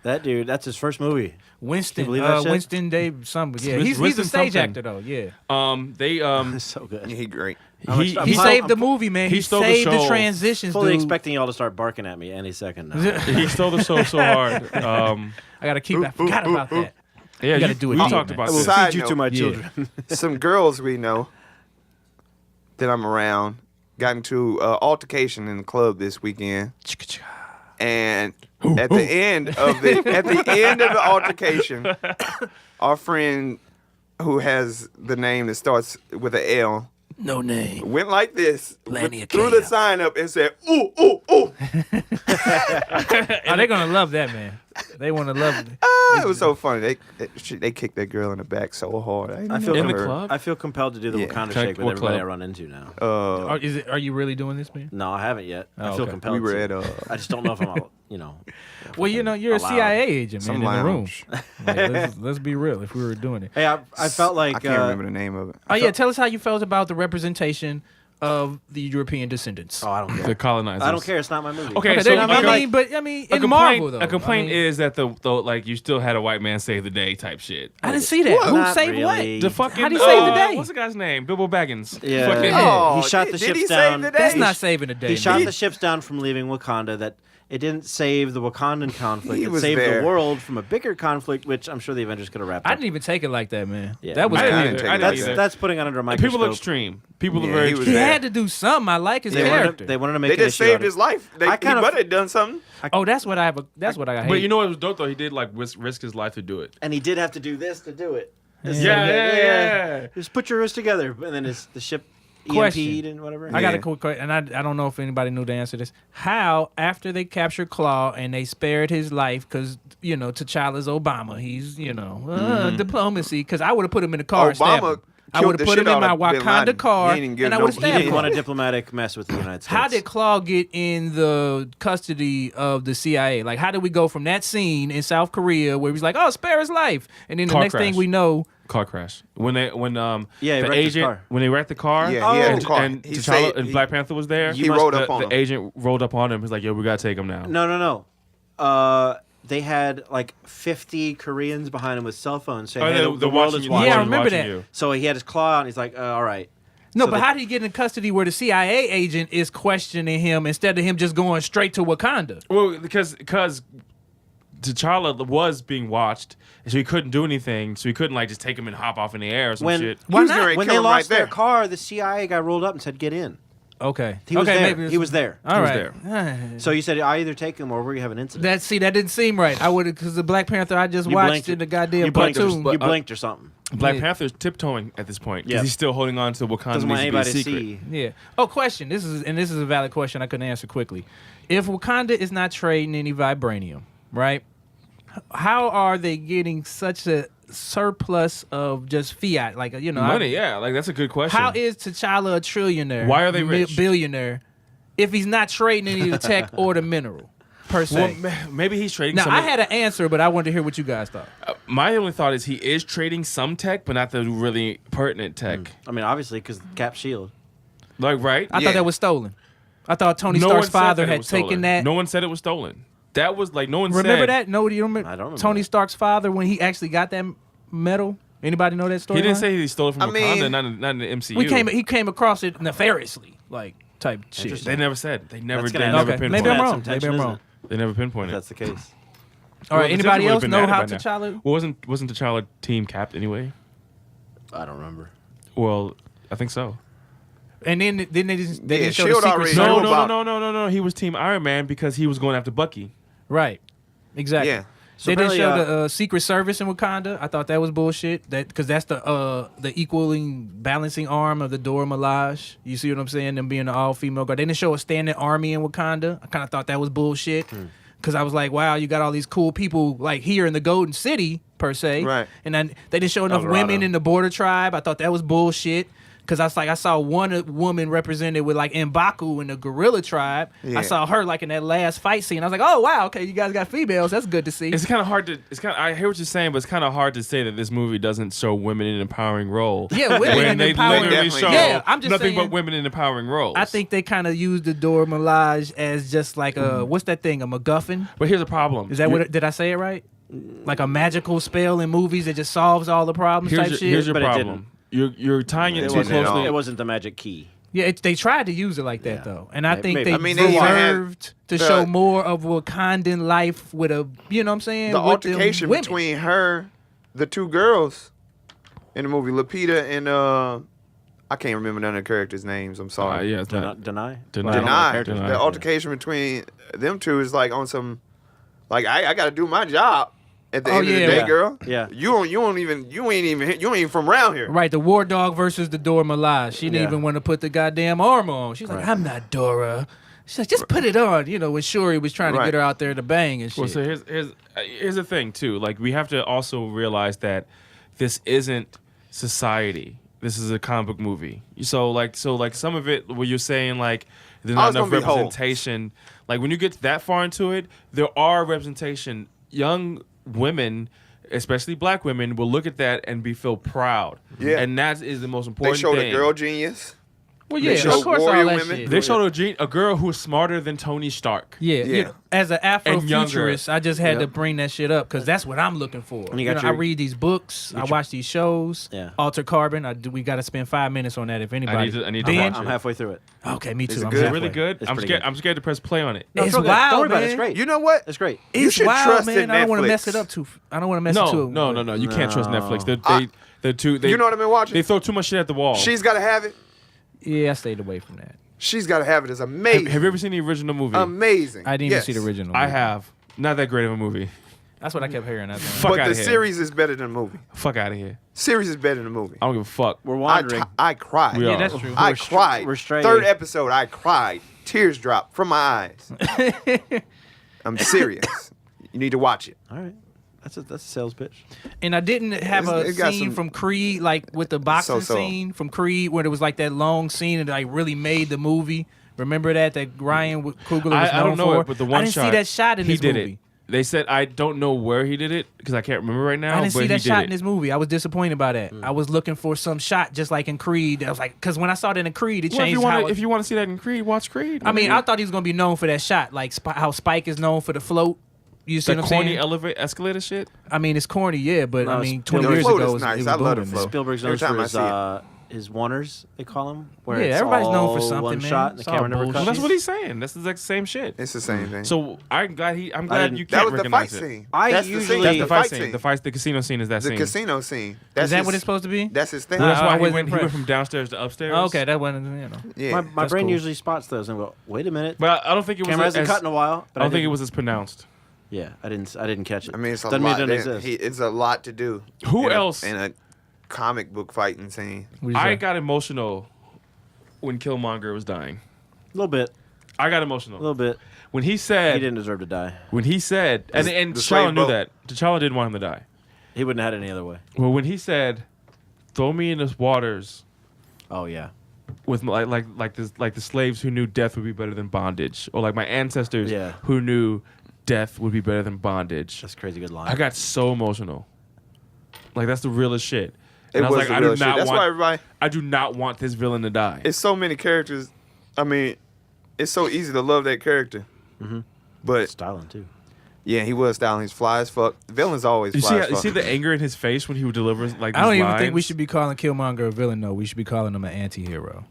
That dude, that's his first movie. Winston, Can you believe that shit? Winston Dave, something. Yeah, he's a Winston stage something. actor though. Yeah, they It's so good. Yeah, he great. he he saved the movie, man. he He stole the saved the show. transitions, Fully dude. expecting y'all to start barking at me any second now. he stole the show so hard. I gotta keep. I forgot about that. Yeah, You gotta do it We deep, talked man. about I will this. Side feed you note, to my yeah. children. Some girls we know that I'm around got into altercation in the club this weekend, and at the end of the altercation, our friend who has the name that starts with an L No name. went like this, Lania threw the Kale. sign up and said, "Ooh, ooh, ooh." Oh, they're gonna love that, man. They want to love it. It was so funny. They kicked that girl in the back so hard. I feel In the her. club? I feel compelled to do the Yeah. Wakanda Okay, shake with what everybody club? I run into now. Are you really doing this, man? No, I haven't yet. I Oh, feel okay. compelled. We were to. at I just don't know if I'm, Well, you know, you're a allowed. CIA agent, man, Some in the room. lounge. Like, let's be real. If we were doing it. Hey, I felt like I can't remember the name of it. Oh yeah, tell us how you felt about the representation of the European descendants. Oh, I don't care. The colonizers. I don't care. It's not my movie. Okay, Okay, so I like- mean, A in Marvel complaint, though. a complaint I mean, is that the like you still had a white man save the day type shit. I didn't see that. What? Who Not saved really. The fucking How'd he save the day? What's the guy's name? Bilbo Baggins. Yeah. Fucking- Oh, He shot the did ships he save down. the day? That's not saving the day. He shot man. the ships down from leaving Wakanda. That it didn't save the Wakandan conflict. He It was saved there. the world from a bigger conflict, which I'm sure the Avengers could have wrapped I up. didn't even take it like that, man. Yeah. That was I didn't kind either. take I it didn't like either. that. That's putting it under a microscope. People are extreme. People Yeah, are very he was He extreme. there. had to do something. I like his They character. wanted to make They an just issue out saved of his it. life. I He kind of- might have done something. Oh, that's what I have. That's what I hate. But you know what was dope though? He did like risk his life to do it. And he did have to do this to do it. Yeah. Just put your wrist together, and then the ship Question. EMP'd and whatever. I got a Yeah. quick question, and I don't know if anybody knew the answer to this. How, after they captured Claw and they spared his life, because, you know, T'Challa's Obama, he's, you know, diplomacy, because I would have put him in the car and stabbed Obama him. I killed would the have put him shit in my out of Bin Wakanda Laden. car, He didn't give and I no- would have He stabbed didn't him. want a diplomatic mess with the United States. How did Claw get in the custody of the CIA? Like, how did we go from that scene in South Korea where he was like, "Oh, spare his life," and then the Car next thing crash. we know, Car crash. When he the wrecked his agent car. when they wrecked the car. Yeah, he had and, a car. and He T'Challa saved- and he- Black Panther was there. He rolled the, up on the him. agent rolled up on him. He's like, "Yo, we gotta take him now." No. They had like 50 Koreans behind him with cell phones saying, Oh, "Hey, they're the world watching is you. watching." Yeah, I Watching remember that. you. So he had his claw out, and he's like, "All right." no, So but they- how did he get in custody where the CIA agent is questioning him instead of him just going straight to Wakanda? Well, because T'Challa was being watched, so he couldn't do anything. So he couldn't like just take him and hop off in the air or some When shit. He was not? getting ready to when kill they him lost right their there. car, the CIA guy rolled up and said, "Get in." Okay, He was okay, there. maybe He was there. All was right. So you said, "I either take him or we have an incident." That didn't seem right. I would have because the Black Panther I just You watched blinked in the you goddamn blinked, platoon. you blinked or something. Black Yeah. Panther's tiptoeing at this point because Yeah. he's still holding on to Wakanda Doesn't needs want to be a anybody to secret. see. Yeah. Oh, question. This is a valid question. I couldn't answer quickly. If Wakanda is not trading any vibranium, right? How are they getting such a surplus of just fiat? Like Money, yeah, like that's a good question. How is T'Challa a trillionaire? Why are they rich? Billionaire, if he's not trading any of the tech or the mineral per se. Well, maybe he's trading. Now some I of- had an answer, but I wanted to hear what you guys thought. My only thought is he is trading some tech, but not the really pertinent tech. I mean, obviously, because Cap Shield. Like, right? I Yeah. thought that was stolen. I thought Tony No Stark's one said father that it had was taken stolen. that. No one said it was stolen. That was like no one Remember said. that? No, do you remember? I don't remember Tony that. Stark's father when he actually got that metal. Anybody know that story? He didn't say he stole it from I Wakanda, mean- not in the MCU. He came across it nefariously, like type shit. Interesting. They never said. They never. That's They gonna never add- Okay, pinpointed. maybe I'm Add wrong. some Maybe tension, I'm isn't wrong. it? They never If pinpointed. that's the case. All right, Well, anybody T'Challa else would've know been how added by now. T'Challa? Well, wasn't T'Challa team capped anyway? I don't remember. Well, I think so. And then they didn't Yeah, show the Shield secret already service. knew about- No. He was team Iron Man because he was going after Bucky. Right, exactly. Yeah. So they didn't apparently, show the Secret Service in Wakanda. I thought that was bullshit. That because that's the equaling balancing arm of the Dora Milaje. You see what I'm saying? Them being an all female guard. They didn't show a standing army in Wakanda. I kind of thought that was bullshit. Because I was like, wow, you got all these cool people like here in the Golden City per se, Right. And then they didn't show enough Colorado. women in the border tribe. I thought that was bullshit. Because I was like, I saw one woman represented with like M'Baku in the gorilla tribe. Yeah. I saw her like in that last fight scene. I was like, oh wow, okay, you guys got females. That's good to see. It's kind of hard to. I hear what you're saying, but it's kind of hard to say that this movie doesn't show women in an empowering role. Yeah, women when in they empowering. literally Definitely. show Yeah, I'm just nothing saying- but women in empowering roles. I think they kind of used the Dora Milaje as just like a what's that thing? A MacGuffin? But here's the problem. Is that what? Did I say it right? Like a magical spell in movies that just solves all the problems type shit. Here's your But it problem. You're tying it It too wasn't at all. closely. It wasn't the magic key. Yeah, they tried to use it like that Yeah. though, and I think Maybe. they I mean, they even had deserved to show more of Wakandan life with a, you know what I'm saying? The with them altercation women. between her, the two girls in the movie, Lupita and I can't remember none of the characters' names. I'm sorry. Yeah, it's not. Deny? Deny. Well, I don't know Deny. characters. Deny. The altercation between them two is like on some, like I got to do my job at the Oh, end of the yeah. day, Yeah. girl. Yeah. You ain't even from around here. Right, the War Dog versus the Dora Milaje. She didn't Yeah. even want to put the goddamn armor on. She's like, Right. I'm not Dora. She's like, just put it on. You know, when Shuri was trying to Right. get her out there to bang and shit. Well, so here's the thing too. Like we have to also realize that this isn't society. This is a comic book movie. So like some of it where you're saying like there's Oh, not it's enough gonna be whole. representation. Like when you get that far into it, there are representation. Young women, especially black women, will look at that and feel proud. Yeah. And that is the most They important showed thing. a girl genius. Well, They yeah, show of course, all warrior that women. shit. They showed a girl who is smarter than Tony Stark. Yeah, Yeah. you know, as an Afro-Futurist, younger. I just had to Yep. bring that shit up because that's what I'm looking for. And you You got know, I your- read these books, I watch these shows. Yeah. Alter Carbon. We got to spend 5 minutes on that if anybody. I need to Ben? watch I'm it. halfway through it. Okay, me too. Is it I'm good? Is it halfway. really good? It's I'm pretty scared. good. I'm scared to press play on it. No, It's real good. wild, Don't worry about it. man. It's great. You know what? It's great. You It's should wild, trust man. in I don't want to Netflix. mess it up too. I don't want to mess it too. No. You can't trust No. Netflix. I- They're too. They, You know what I've been watching? They throw too much shit at the wall. She's got to have it. Yeah, I stayed away from that. She's got to have it. It's amazing. have you ever seen the original movie? Amazing. I didn't Yes. even see the original. I movie. have. Not that great of a movie. That's what I kept hearing. That's Fuck But outta the here. series is better than the movie. Fuck out of here. Series is better than the movie. I don't give a fuck. We're I wandering. cried. We Yeah, are. that's true. I We're cried. we're straying. Third episode, I cried. Tears dropped from my eyes. I'm serious. You need to watch it. All right. That's a sales pitch. And I didn't have a It got scene some- from Creed, like with the boxing So-so. scene from Creed, where it was like that long scene and like really made the movie. Remember that Ryan Coogler was known I don't know for? it, but the one I didn't shot see that shot in he this did movie. it. They said I don't know where he did it because I can't remember right now. I didn't but see that he shot did in it. this movie. I was disappointed by that. I was looking for some shot just like in Creed. I was like, because when I saw that in Creed, it Well, changed how. if you want to see that in Creed, watch Creed. I mean, I thought he was gonna be known for that shot, like how Spike is known for the float. You see the what I'm corny saying? elevator escalator shit. I mean, it's corny, yeah, but No, I it's- mean, 20 the years float ago, is it was, nice. it was I love the booming, float. man. Spielberg's Every known time for I his oneers, they call them. Where Yeah, it's everybody's known for all something, one man. shot and the It's all camera never bullshit. Well, cuts. that's what he's saying. That's the exact same shit. It's the same thing. So I'm glad didn't- you that can't was the fight recognize it. scene. I That's usually- the scene. That's the fight scene. scene. The casino scene is that The scene. casino scene. Is That's that his- what it's supposed to be? That's his thing. Well, that's I why he wasn't went impressed. from downstairs to upstairs. Oh, okay, that wasn't, Yeah. My That's brain cool. usually spots those and go, wait a minute. But I don't think it was Camera hasn't as, cut in a while. But I don't think it didn't- was as pronounced. Yeah, I didn't catch it. I mean, it's a Doesn't mean lot. it doesn't exist. It's a lot to do. Who in a- else? in a comic book fighting scene? I got emotional when Killmonger was dying. A little bit. I got A emotional little bit. when he He said didn't deserve to die. and The T'Challa slave knew boat. that. T'Challa didn't want him to die. He wouldn't have had it any other way. Well, when he said, "Throw me in the waters Oh yeah. with like the slaves who knew death would be better than bondage, or like my ancestors Yeah. who knew death would be better than bondage." That's a crazy good line. I got so emotional. Like that's the realest shit. It And I was was like, the I real do shit. not That's want. why everybody. I do not want this villain to die. It's so many characters. I mean, it's so easy to love that character. But styling too. yeah, he was styling. He's fly as fuck. The villain's always You fly see, as you fuck. see the anger in his face when he would deliver like. I don't these even think we lines? should be calling Killmonger a villain, though. We should be calling him an anti-hero.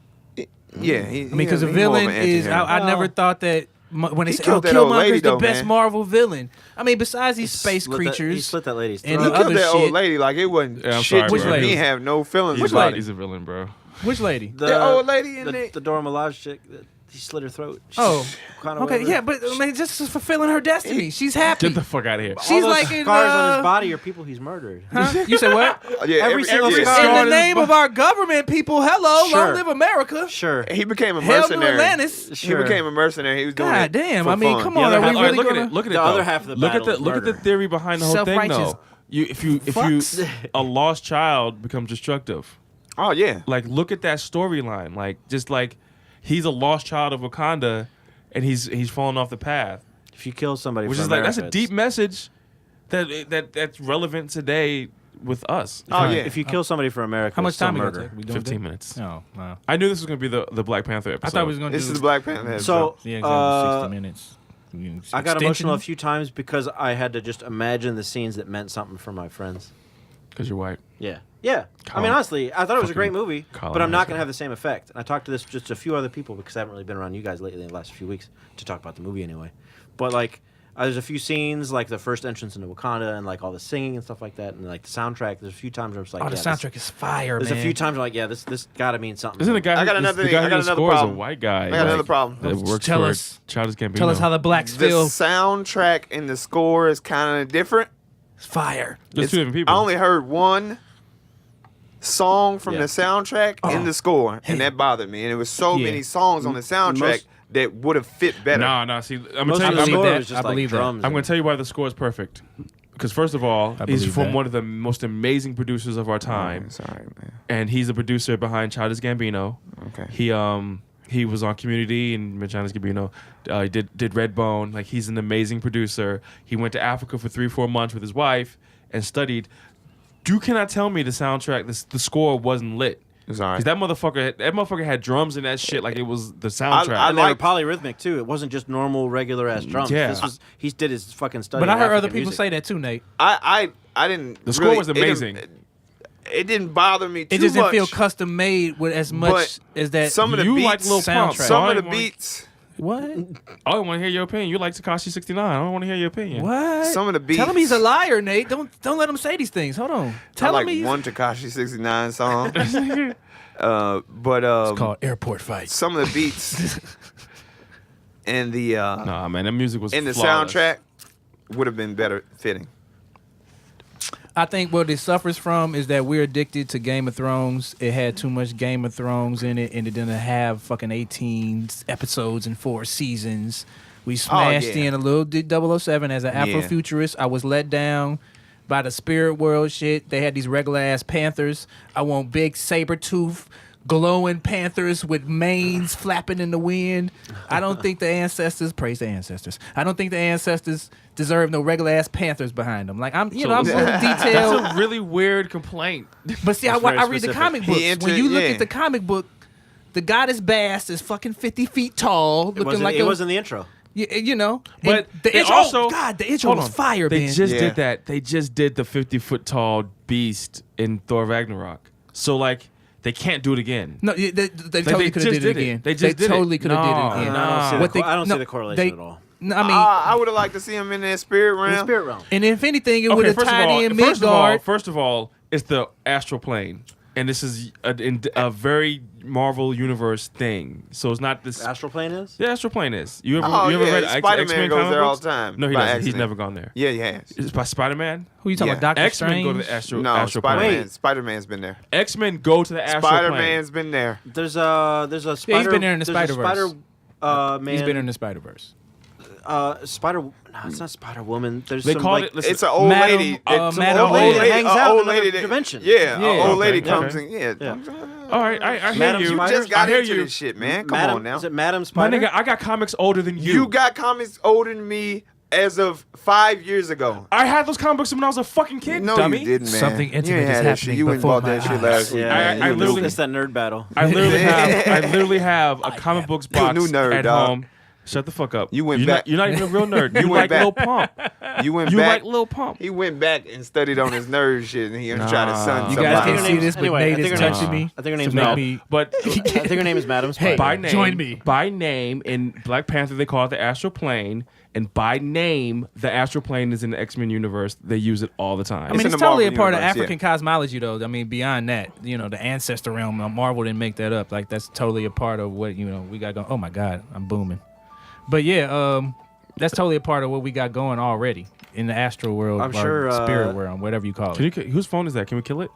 Yeah, I mean, because a villain is, I never thought that when they He say, killed that old Killmonger's lady, the though, best man. Marvel villain. I mean, besides these space He creatures. split that lady's And throat. He the killed other that shit- old lady like it wasn't Yeah, I'm shit. sorry, Which bro. lady? He have no feelings He's about a, it. he's a villain, bro. Which lady? The old lady in the the Dora Milaje chick. He slit her throat. Oh, Kinda okay, whatever. yeah, but I mean, just fulfilling her destiny. She's happy. Get the fuck out of here. She's All those like in, scars on his body are people he's murdered. Huh? You said what? Yeah, Every single yeah. scar. In on the his name of our government, people. Hello, Sure. long live America. Sure. He became a Hell to mercenary. Atlantis. He Sure. became a mercenary. He was doing God it damn! for I mean, fun. come The on. other Are we half- All right, really look at gonna? it. Look at it. The though. other half of the look at battle is look at the murder. theory behind the whole thing, Self-righteous. though. If you Fucks. a lost child becomes destructive. Oh yeah. Like, look at that storyline. Like, just like he's a lost child of Wakanda, and he's falling off the path. If you kill somebody, Which for is like that's a America, deep message that's relevant today with us. Oh yeah. If you kill somebody for America, How much it's still time we gonna murder. take? We doing 15 this? minutes. Oh, wow. I knew this was gonna be the Black Panther episode. I thought we was gonna This do is Black Panther. So yeah, exactly 60 uh, minutes. I got Extension? emotional a few times because I had to just imagine the scenes that meant something for my friends. because you're white. Yeah. Yeah. I Colin- mean, honestly, I thought it was a great fucking movie, Colin but I'm not Hanks. going to have the same effect. And I talked to this just a few other people because I haven't really been around you guys lately in the last few weeks to talk about the movie anyway. But, like, there's a few scenes, like the first entrance into Wakanda and, like, all the singing and stuff like that. And, like, the soundtrack, there's a few times where I'm just like, Oh, the yeah, soundtrack is fire, There's man. a few times where I'm like, yeah, this got to mean something. Isn't the guy? I got who- another the thing- guy I got who another scores problem. a white guy. I got another problem. That works Tell for us- Childish Gambino. Tell us how the blacks The feel. soundtrack and the score is kind of different. It's fire. There's two different people. I only heard one song from Yeah. the soundtrack in the score, and that bothered me. And there was so Yeah. many songs on the soundtrack Most- that would have fit better. No. See, I'm Most gonna of tell the you. believe score that. was just I like believe that. drums. I'm going to tell you why the score is perfect. Because first of all, I he's believe from that. one of the most amazing producers of our time, Sorry, man. and he's a producer behind Childish Gambino. Okay. He was on Community and Childish Gambino. He did Redbone. Like, he's an amazing producer. He went to Africa for 3-4 months with his wife and studied. You cannot tell me the soundtrack, the score wasn't lit. It's all right. Because that motherfucker had drums and that shit like it was the soundtrack. I And they were like- polyrhythmic too. It wasn't just normal, regular ass drums. Yeah. This was he did his fucking study. But I in heard other African people music. say that too, Nate. I didn't. The score really- was amazing. It didn't bother me too It just didn't much. feel custom made with as much as that. some of the You beats, like Lil Pump. soundtrack. some of the Sorry, beats, What? I don't want to hear your opinion. You like Tekashi 69. I don't want to hear your opinion. What? some of the beats. Tell him he's a liar, Nate. Don't let him say these things. Hold on. I Tell like him he's. one Tekashi 69 song. But It's called Airport Fight. some of the beats and the Nah, man, that music was and the flawless. soundtrack would have been better fitting. I think what it suffers from is that we're addicted to Game of Thrones. It had too much Game of Thrones in it, and it didn't have fucking 18 episodes and 4 seasons. We smashed yeah. in a little 007 as an Afro-Futurist. I was let down by the spirit world shit. They had these regular ass panthers. I want big saber tooth, glowing panthers with manes flapping in the wind. I don't think the ancestors, praise the ancestors. I don't think the ancestors deserve no regular ass panthers behind them. Like I'm a little detailed. That's a really weird complaint. But see, I very read the specific. comic He books. entered- When you look yeah. at the comic book, the goddess Bast is fucking 50 feet tall, It looking wasn't, like it was in the intro. you know. But And the they intro, also God, the intro hold was on. fire, They man. just Yeah. did that. They just did the 50-foot tall beast in Thor Ragnarok. So like they can't do it again. No, they totally could have just did it did it. again. They just did it. totally could have No, did it again. no. I don't see the correlation at all. No, I mean, I would have liked to see him in that spirit In realm. the spirit realm. and if anything, it would have tied in Midgard. First of all, it's the astral plane, and this is a very Marvel universe thing. So it's not this. Astral plane is? The astral plane is. You ever Oh, read yeah, Spider-Man X-Men goes comic there all books? the time. No, he by doesn't. He's accident. never gone there. Yeah, he has. It's by Spider-Man. Who you talking Yeah. about? Doctor X-Men Strange? go to the astral. No, astral plane. Spider-Man. Spider-Man's been there. X-Men go to the astral plane. Spider-Man's been there. There's a spider. he's been there in the there's a Spider-Verse. Spider, man. He's been in the Spider-Verse. Spider. No, it's not Spider Woman. There's They some, call like, it. Listen, It's an old Madam- lady. Madam an old lady that hangs an out old in another lady that- dimension. Yeah, Yeah. an old lady Okay. comes Okay. in. Yeah. Yeah. all right, I hear Madam you. You Spider? just got I hear into you. this shit, man. Come Madam, on now. Is it Madam My Spider? nigga, I got comics older than you. You got comics older than me as of 5 years ago. I had those comic books when I was a fucking kid. No, dummy. you didn't, man. Something You intimate ain't is had that shit. happening You went and before bought that my shit eyes. last week. Yeah, man. I You literally- knew- it's that nerd battle. I literally have a comic books You a box new nerd, at dog. home. Shut the fuck up. You went you're back. Not, you're not even a real nerd. You went like back. Lil Pump. You went You back. like Lil Pump. He went back and studied on his nerd shit, and he tried to son You somebody. guys I think can her see name's- this, but anyway, I Nate think is her name's- touching me. I think her to name's make No, me. but I think her name is Madam Spider. by name, join me. By name in Black Panther, they call it the astral plane, And by name, the astral plane is in the X-Men universe. They use it all the time. I mean, in it's the totally a Marvel part of universe, African cosmology, though. I mean, beyond that, you know, the ancestor realm, Marvel didn't make that up. Like, that's totally a part of what, you know, we got going. Oh, my God, I'm booming. But, yeah, that's totally a part of what we got going already in the astral world, I'm or sure, spirit world, whatever you call it. Whose phone is that? Can we kill it?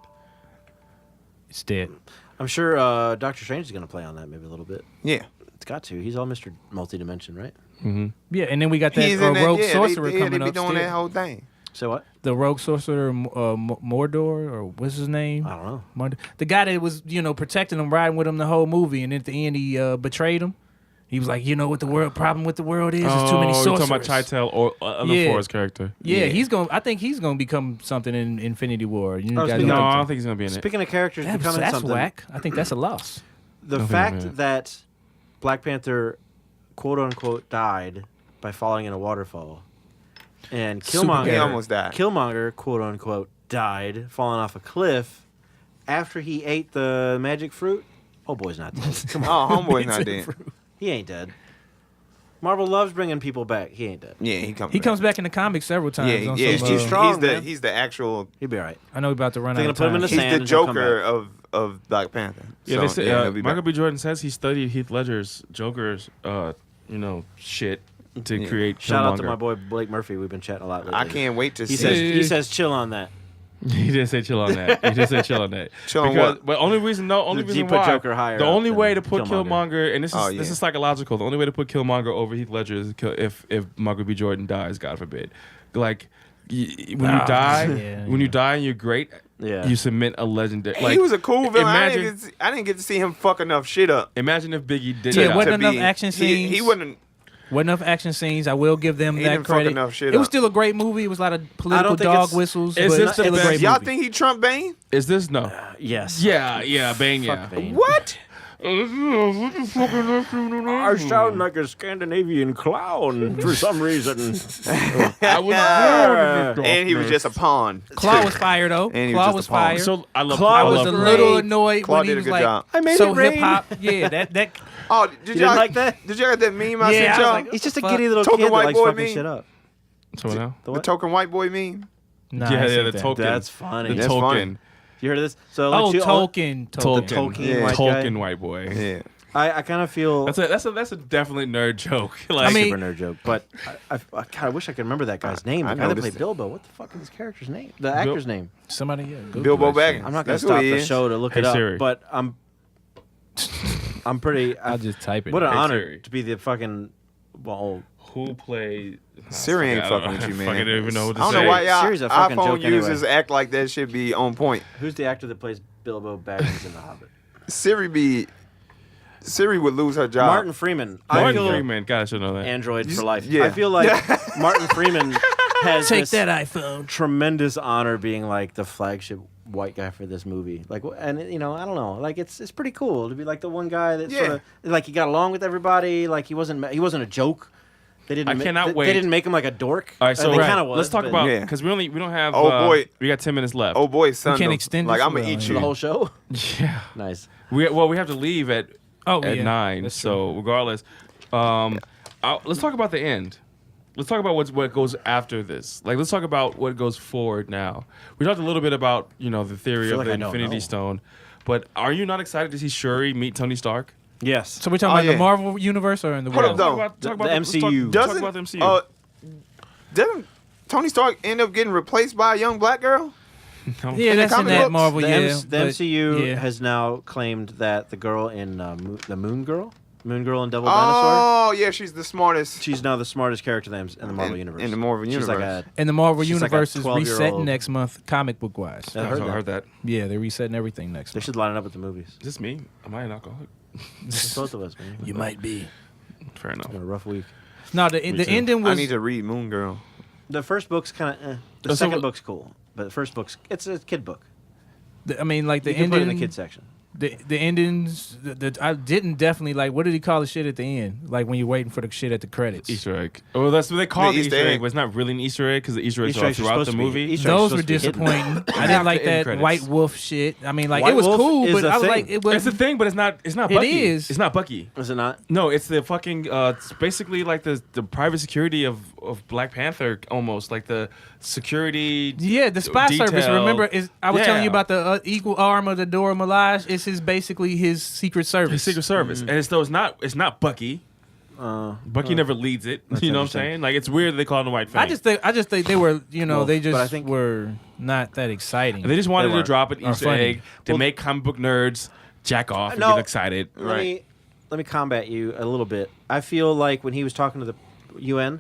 It's dead. I'm sure Doctor Strange is going to play on that maybe a little bit. Yeah. It's got to. He's all Mr. Multi-Dimension, right? Yeah, and then we got that He's in that, rogue yeah, sorcerer they coming be up doing still. that whole thing. So what? The rogue sorcerer, Mordor, or what's his name? I don't know. The guy that was, you know, protecting him, riding with him the whole movie, and at the end he betrayed him. He was like, you know what the problem with the world is? There's too many sorcerers. You're talking about Chitel or other Forrest character. Yeah, he's going. I think he's going to become something in Infinity War. You guys speaking No, know I that- don't think he's gonna be in it. Speaking of characters that's becoming something, whack. I think that's a loss. the Nothing fact about it. that Black Panther, quote unquote, died by falling in a waterfall, and He Killmonger, almost died. Killmonger, quote unquote, died falling off a cliff after he ate the magic fruit. Oh, boy's not dead. Come on, Oh, homeboy's not dead. he ain't dead. Marvel loves bringing people back. He ain't dead. Yeah, he comes. He comes back in the comics several times. Yeah, on yeah. some, he's strong, He's the man. he's the actual. He'll be all right. I know we're about to run They're out of gonna put him in time. the He's sand the and he'll come Joker of Black Panther. Yeah, So, they say, he'll be Michael back. B. Jordan says he studied Heath Ledger's Joker's, shit to create. Shout out to Killmonger. my boy Blake Murphy. We've been chatting a lot lately. I can't wait to He see. says chill on that. He did say chill on that. He did say chill on that. Chill on Because, what? But only reason Did he put why. Joker higher The up only than way to put Killmonger? Killmonger, and this is Oh, yeah. this is psychological. The only way to put Killmonger over Heath Ledger is if Michael B. Jordan dies, God forbid. Like when you die, when you die and you're great, you submit a legendary. Like, He was a cool villain. Imagine, I didn't get to see him fuck enough shit up. imagine if Biggie did Yeah, that. wasn't to enough action scenes. He wouldn't. Wasn't enough action scenes. I will give them He that didn't fuck credit. enough shit It was up. still a great movie. It was a lot of political think dog it's- whistles. Is but this it's the still a best- great Y'all movie. think he Trump Bane? Is this no? Yes. Yeah, Bane. Fuck Yeah. Bane. What? I sound like a Scandinavian clown for some reason. I was And he was just a pawn. Claw was fire though. And he Claw was was just a pawn. fire. So I love. Claw I I was love a Rain. little annoyed Claw when he did a was good like job. I made so it rain. hip hop. Yeah, that. Oh, did You y'all didn't like that? Did y'all get that meme I Yeah, sent I was y'all? like, He's just a Fuck. giddy little Token kid that white likes boy fucking meme. shit up. So now. The The what? token white boy meme. Nah, Yeah, I yeah, seen the that. token. That's funny. The That's token. funny. You heard of this? So Oh, let you- Tolkien. The Tolkien Yeah. white guy. Tolkien white boy. Yeah. I kind of feel That's a definite nerd joke. Like, I mean- super nerd joke, but God, I wish I could remember that guy's name. I The guy that noticed played it. Bilbo. What the fuck is his character's name? The actor's name. Somebody, yeah. Google Bilbo that shit. Baggins. I'm not gonna That's who stop he the is. show to look Hey, it up, Siri. but I'm pretty. I'll just type it. What an Hey, honor Siri. to be the fucking. Well, who played? Siri ain't I don't- fucking with you, man. I don't even know what to I don't say. know why y'all Siri's a fucking iPhone joke anyway. users act like that should be on point. who's the actor that plays Bilbo Baggins in The Hobbit? Siri would lose her job. Martin Freeman. I Martin feel Freeman. God, I should know that. Android for life. yeah. I feel like Martin Freeman has Take this that iPhone. tremendous honor being like the flagship white guy for this movie. Like, and I don't know. Like, it's pretty cool to be like the one guy that sort of like he got along with everybody. Like he wasn't a joke. They didn't. I cannot wait. They didn't make him like a dork. All right, so they kind of was. let's talk but about Yeah. because we don't have. Oh, boy. we got 10 minutes left. Oh boy, son. can't extend like this? I'm gonna Well, eat yeah. you. the whole show. yeah. Nice. We have to leave at Oh, at yeah. 9. That's So regardless, let's talk about the end. Let's talk about what goes after this. Like, let's talk about what goes forward now. We talked a little bit about the theory feel of like the I don't Infinity know. Stone, but are you not excited to see Shuri meet Tony Stark? Yes. So we're talking Oh, about yeah. the Marvel universe or in the Hold world? up, though. Talk The about MCU. Talk Doesn't about the MCU. doesn't Tony Stark end up getting replaced by a young black girl? No. Yeah, In the that's in comic that books, Marvel. The, Yeah, the but- MCU yeah. has now claimed that the girl in the Moon Girl and Devil Dinosaur, Oh yeah, she's the smartest she's now the smartest character in the Marvel in, universe. In the Marvel She's universe. like a And the Marvel She's like a universe is 12-year-old. resetting next month, comic book wise. I I heard heard that. that. Yeah, they're resetting everything next They month. should line it up with the movies. Is this me? Am I an alcoholic? It's both of us, man. You might be. Fair enough. Had a rough week. No, the too. ending I was. need to read Moon Girl. The first book's kind of. The So second what- book's cool, but the first book's it's a kid book. I mean, like the You can ending. put it in the kid section. The endings, I didn't definitely like. What did he call the shit at the end? Like when you're waiting for the shit at the credits. Easter egg. Well, that's what they call The the Easter egg, but it's not really an Easter egg because the Easter eggs Easter are eggs are throughout supposed the to be- movie. Easter eggs Those were supposed to be hidden. disappointing. I After didn't like end that credits. White Wolf shit. I mean, like White it was Wolf cool, is but a I was thing. like, it was. It's the thing, but it's not. It's not It Bucky. is. It's not Bucky. Is it not? No, it's the fucking. It's basically like the private security of Black Panther, almost like the security. Yeah, the spy detail. service. Remember, I was telling you Yeah. about the equal arm of the Dora Milaje. It's basically his Secret Service. His Secret Service, and it's not Bucky. Bucky never leads it. You know what I'm interesting. saying? Like it's weird they call him the White Fang. I just think they were, Well, they but I just think- were not that exciting. They just wanted They to weren't. drop an Or Easter funny. egg to Well- make comic book nerds jack off and No. get excited. Let me combat you a little bit. I feel like when he was talking to the UN,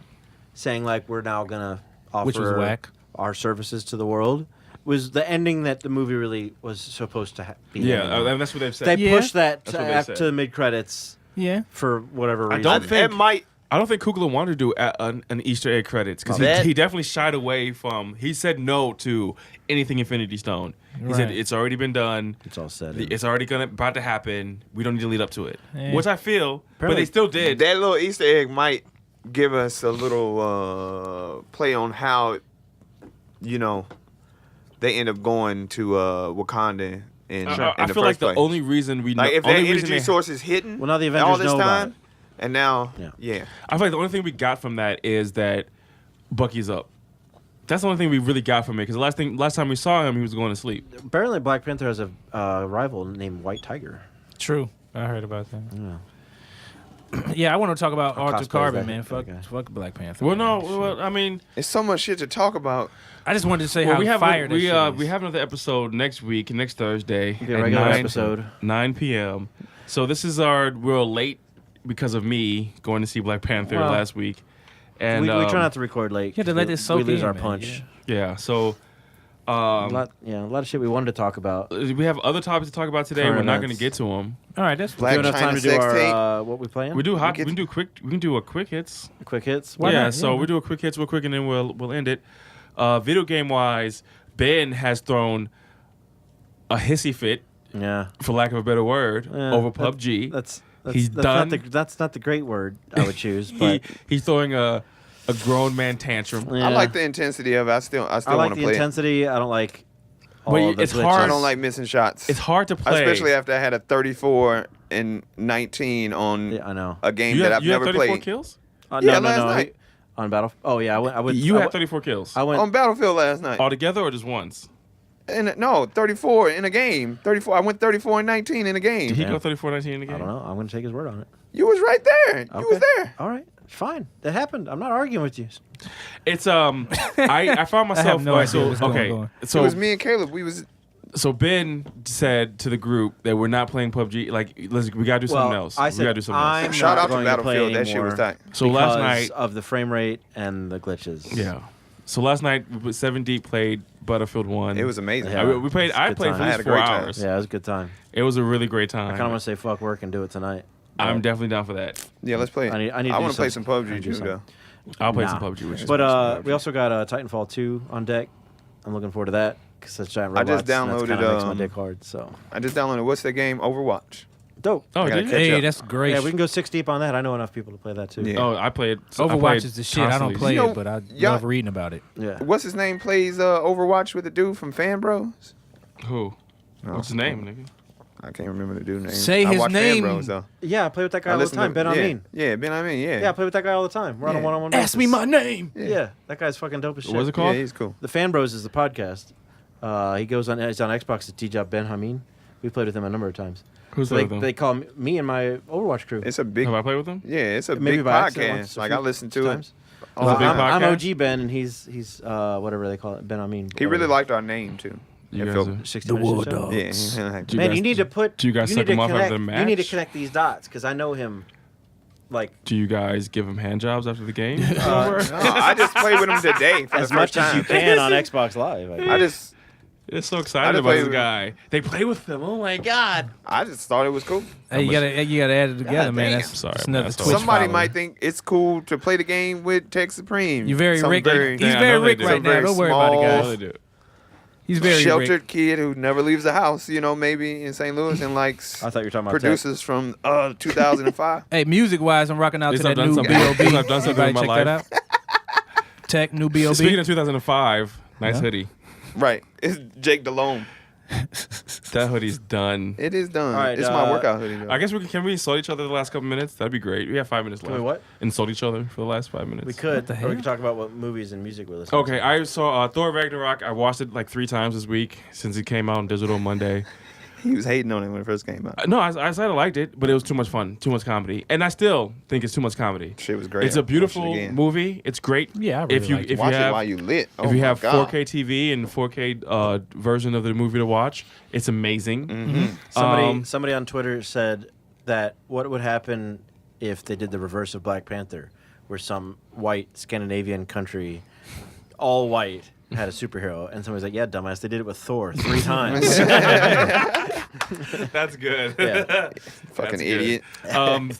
saying like we're now gonna offer Which was whack. our services to the world, was the ending that the movie really was supposed to be. Yeah, ending. that's what they've said. They Yeah. pushed that That's what they after said. the mid credits Yeah. for whatever reason. don't think- It might. I don't think Kugler wanted to do an Easter egg credits because That- he definitely shied away from. He said no to anything Infinity Stone. He said Right. it's already been done. It's all said. It's already about to happen. We don't need to lead up to it, Yeah. which I feel. But Apparently- they still did. That little Easter egg might give us a little play on how, they end up going to Wakanda. In I the feel like first the place. only reason we Like if that only reason energy they- source is hidden, Well, now the all Avengers this know about time, it. and now, Yeah. I feel like the only thing we got from that is that Bucky's up. That's the only thing we really got from it because the last time we saw him, he was going to sleep. Apparently, Black Panther has a rival named White Tiger. True. I heard about that. Yeah. Yeah, I want to talk about How Arthur cosplay Carbon, is that man. guy? Fuck Black Panther. Well, man. no, well, I mean, It's so much shit to talk about. I just wanted to say well, how we have fired we this shit is. we have another episode next week, next Thursday, Be a at regular 9 episode. 9 p.m. So this is we're late because of me going to see Black Panther Well, last week, and we try not to record late. You have to let this soak We lose in, our man, punch. yeah. So A lot of shit we wanted to talk about. we have other topics to talk about today. Current We're not events. going to get to them. All right, that's Black Do you have enough China time to do sex our tape. what we playing? We do hot. get We can do quick. We can do a quick hits. quick hits. Why yeah. not? So Yeah. we do a quick hits real quick, and then we'll end it. Video game wise, Ben has thrown a hissy fit, Yeah. for lack of a better word, Yeah, over that- PUBG. That's He's done. That's not the great word I would choose, but He's throwing a grown man tantrum. yeah. I like the intensity of it. I still I want like to the play it. intensity. I don't like. But all the it's glitches. hard. I don't like missing shots. It's hard to play. Especially after I had a 34 and 19 on Yeah, I know. a game you that have, I've you have never 34 played. kills. Yeah, last night. On Battle. Oh yeah, I went. You I had went- 34 kills. I went. On Battlefield last night. Altogether or just once? No, 34 in a game. 34. I went 34 and 19 in a game. Did he Yeah. go 34-19 in the game? I don't know. I'm gonna take his word on it. You was right there. You was Okay. there. All right, fine. That happened. I'm not arguing with you. It's I found myself no idea so what's going okay. on. So it was me and Caleb. We was So Ben said to the group that we're not playing PUBG. Like, we gotta do something else. I We said gotta do something I'm else. shout not out to going to play Battlefield. That shit was anymore tight. So last because night, of the frame rate and the glitches. yeah. So last night, we put 7 Deep played Battlefield 1. It was amazing. Yeah. We played. It's a I good played time. for I at had least a 4 great time. hours. Yeah, it was a good time. It was a really great time. I kind of want to say fuck work and do it tonight. I'm but- definitely down for that. Yeah, let's play it. I need to want do to play some- some I need PUBG to do too, some. though. I'll play Nah. some PUBG. Which is But we also got Titanfall 2 on deck. I'm looking forward to that because it's giant I robots. just downloaded, and that's kinda makes my dick hard. So I just downloaded. What's the game? Overwatch. dope. Oh, I gotta did you? catch Hey, up. that's great. Yeah, we can go 6 deep on that. I know enough people to play that too. Yeah. Oh, I played. Overwatch is the shit. I don't play You know, it, but I y'all- love reading about it. Yeah. What's his name? Plays Overwatch with the dude from Fan Bros. Who? What's his name, nigga? I can't remember the dude's name. Say I his watch name. Fan Bros, though. Yeah, I play with that guy I all the listen time. to- Ben yeah, Amin. Yeah, Ben Amin. Yeah. Yeah, I play with that guy all the time. We're on a Yeah. one-on-one Ask me basis. my name. Yeah, that guy's fucking dope as shit. What's it Yeah, called? he's cool. The Fan Bros is the podcast. He goes on. He's on Xbox. It's DJ Ben Hameen. We played with him a number of times. Who's So the they, other one? they call me and my Overwatch crew. It's a big. Have I played with him? Yeah, it's a Maybe big by accident once, podcast. a Like few I listened to times. it. It's a big I'm podcast? OG Ben, and he's whatever they call it, Ben Amin. He really liked our name too. You It guys felt- are- 60 The minutes War or so. Dog. Yeah. Do you Man, guys- you need to put. do you guys need suck to him off connect, after the You need to match? connect these dots because I know him. Like Do you guys give him hand jobs after the game? No, I just played with him today for as the much first as you time. can on Xbox Live. I just It's so I excited just about play this with- guy. They play with him. Oh my god. thought it was cool. Hey, you gotta add it together, man. damn. That's, Sorry, that's man, another that's Twitch Somebody follower. might think it's cool to play the game with Tech Supreme. You're very Some Rick. very- He's Yeah, I very know they Rick do. right Some now. very Don't worry about it, small- guys. Really do. He's very sheltered Rick. kid who never leaves the house, maybe in St. Louis, and likes I thought you were talking about producers from 2005. Hey, music-wise, I'm rocking out At to least that I've new done something. B.O.B. At least I've done something in my Everybody life. check that out. Tech, new B.O.B. Speaking of 2005, nice Yeah. hoodie. Right. It's Jake DeLome. That hoodie's done. It is done. All right, it's my workout hoodie, though. I guess can we insult each other the last couple minutes? That'd be great. We have 5 minutes left. we what? Insult each other for the last 5 minutes. We could. the Or we hell? could talk about what movies and music we're listening Okay, to. I saw Thor Ragnarok. I watched it like 3 times this week since it came out on digital Monday. He was hating on it when it first came out. No, I said I liked it, but it was too much fun, too much comedy, and I still think it's too much comedy. Shit was great. It's a Watch it beautiful again. movie. It's great. Yeah, I really if you liked it. if Watch you it have while you lit. Oh if you my have God. 4K TV and 4K version of the movie to watch, it's amazing. Mm-hmm. Somebody on Twitter said that what would happen if they did the reverse of Black Panther, where some white Scandinavian country, all white, had a superhero, and somebody's like, "Yeah, dumbass, they did it with Thor 3 times." That's good. Yeah. Fucking That's good. idiot.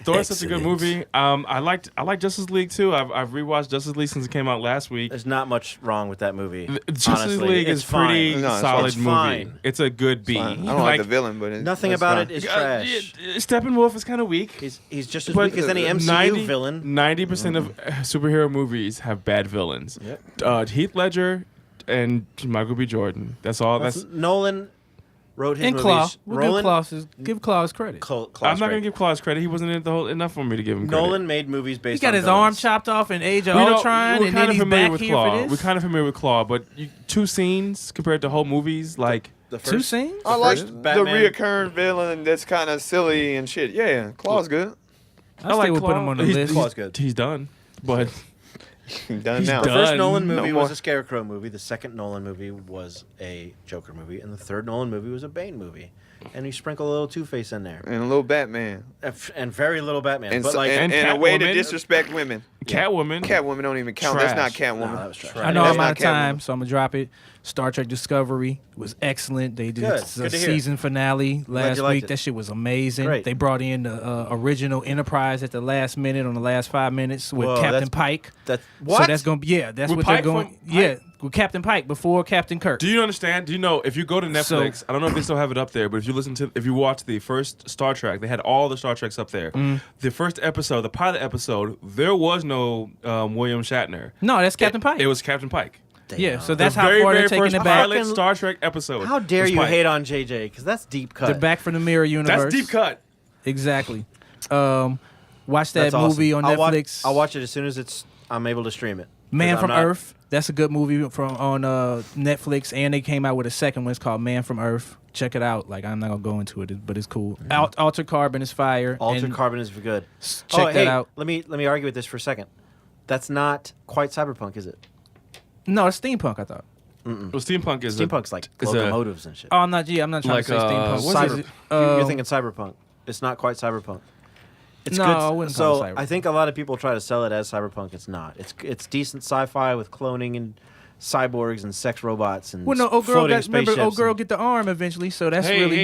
Thor's such a good Excellent. movie. I liked Justice League too. I've rewatched Justice League since it came out last week. There's not much wrong with that movie. Justice honestly. League It's is pretty fine. No, it's solid fine. movie. Fine. It's a good B. Fine. I don't like the villain, but Nothing that's about fine. it is trash. Steppenwolf is kind of weak. He's just as But weak as any MCU villain. 90% of superhero movies have bad villains. Yep. Heath Ledger and Michael B. Jordan. That's all. That's Nolan wrote his And movies. Claw. We'll Roland, give Claus credit. Claw's I'm not gonna great. give Claus credit. He wasn't in it the whole enough for me to give him credit. Nolan made movies based He got on his villains. arm chopped off in Age of We know- Ultron, we're and kind then of he's familiar back with here Claw. for this. We're kind of familiar with Claw, but 2 scenes compared to whole movies, like The 2 first, scenes? I like first the Batman- reoccurring villain that's kind of silly and shit. Yeah, Claw's good. I still would put him on the list. Claw's good. He's done, but Done He's now. The done. first Nolan No movie more. was a Scarecrow movie. The second Nolan movie was a Joker movie, and the third Nolan movie was a Bane movie. And you sprinkle a little Two-Face in there, And a little Batman. and very little Batman. And, but so, like, and, and a way to Catwoman. disrespect women. Catwoman. Catwoman don't even count. That's not Trash. Catwoman. no, that was trash. I know That's I'm out not of time, Catwoman. so I'm gonna drop it. Star Trek Discovery was excellent. They did Good. the Good to hear. season finale last you liked week. it. That shit was amazing. Great. They brought in the original Enterprise at the last minute on the last 5 minutes with Whoa, Captain that's- Pike. That So what? that's gonna be that's With what Pike they're going. from- Yeah, with Captain Pike before Captain Kirk. Do you understand? Do you know if you go to Netflix? I don't know if they still have it up there, but if you watch the first Star Trek, they had all the Star Treks up there. The first episode, the pilot episode, there was no William Shatner. No, that's Captain Pike. It was Captain Pike. Yeah, so The that's how very, far very they're taking first it back. pilot Star Trek episode. How dare was you Pike. hate on JJ? Because that's deep cut. They're back from the mirror universe. That's deep cut. Exactly. Watch that That's awesome. movie on I'll Netflix. I'll watch it as soon as I'm able to stream it. Man 'Cause from I'm not- Earth. That's a good movie on Netflix, and they came out with a second one. It's called Man from Earth. Check it out. Like I'm not gonna go into it, but it's cool. Altered Carbon is fire. Altered and Carbon is good. Check that hey, out. Let me argue with this for a second. That's not quite cyberpunk, is it? No, it's steampunk. I thought. Well, steampunk is Steampunk's like is a- locomotives and shit. Oh, I'm not. Yeah, I'm not trying Like, to say steampunk. What is Cyber, it? you're thinking cyberpunk. It's not quite cyberpunk. It's No, good. I wouldn't call So it cyberpunk. I think a lot of people try to sell it as cyberpunk. It's not. It's decent sci-fi with cloning and cyborgs and sex robots and Well, no, old girl floating got. Remember, spaceships old girl and- get the arm eventually. So that's Hey, really.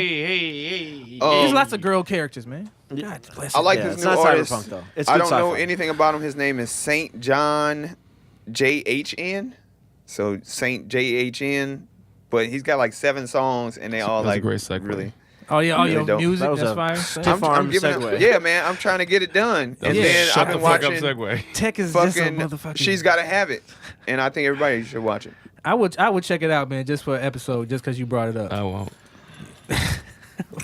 hey. There's lots of girl characters, man. God bless I like Yeah, this it's new not artist. cyberpunk, though. It's I good don't know sci-fi. anything about him. His name is Saint John JHN. So Saint JHN. But he's got like 7 songs, and they all That's a like great segue. really. Oh yeah, all Really your dope. music. That was That's a fire. stiff arm giving segue. yeah, man. I'm trying to get it done, and Yeah, then Shut I've the been fuck watching up, segue. Tech is just a fucking. motherfucking. She's got to have it, and I think everybody should watch it. I would check it out, man, just for an episode, just because you brought it up. I won't.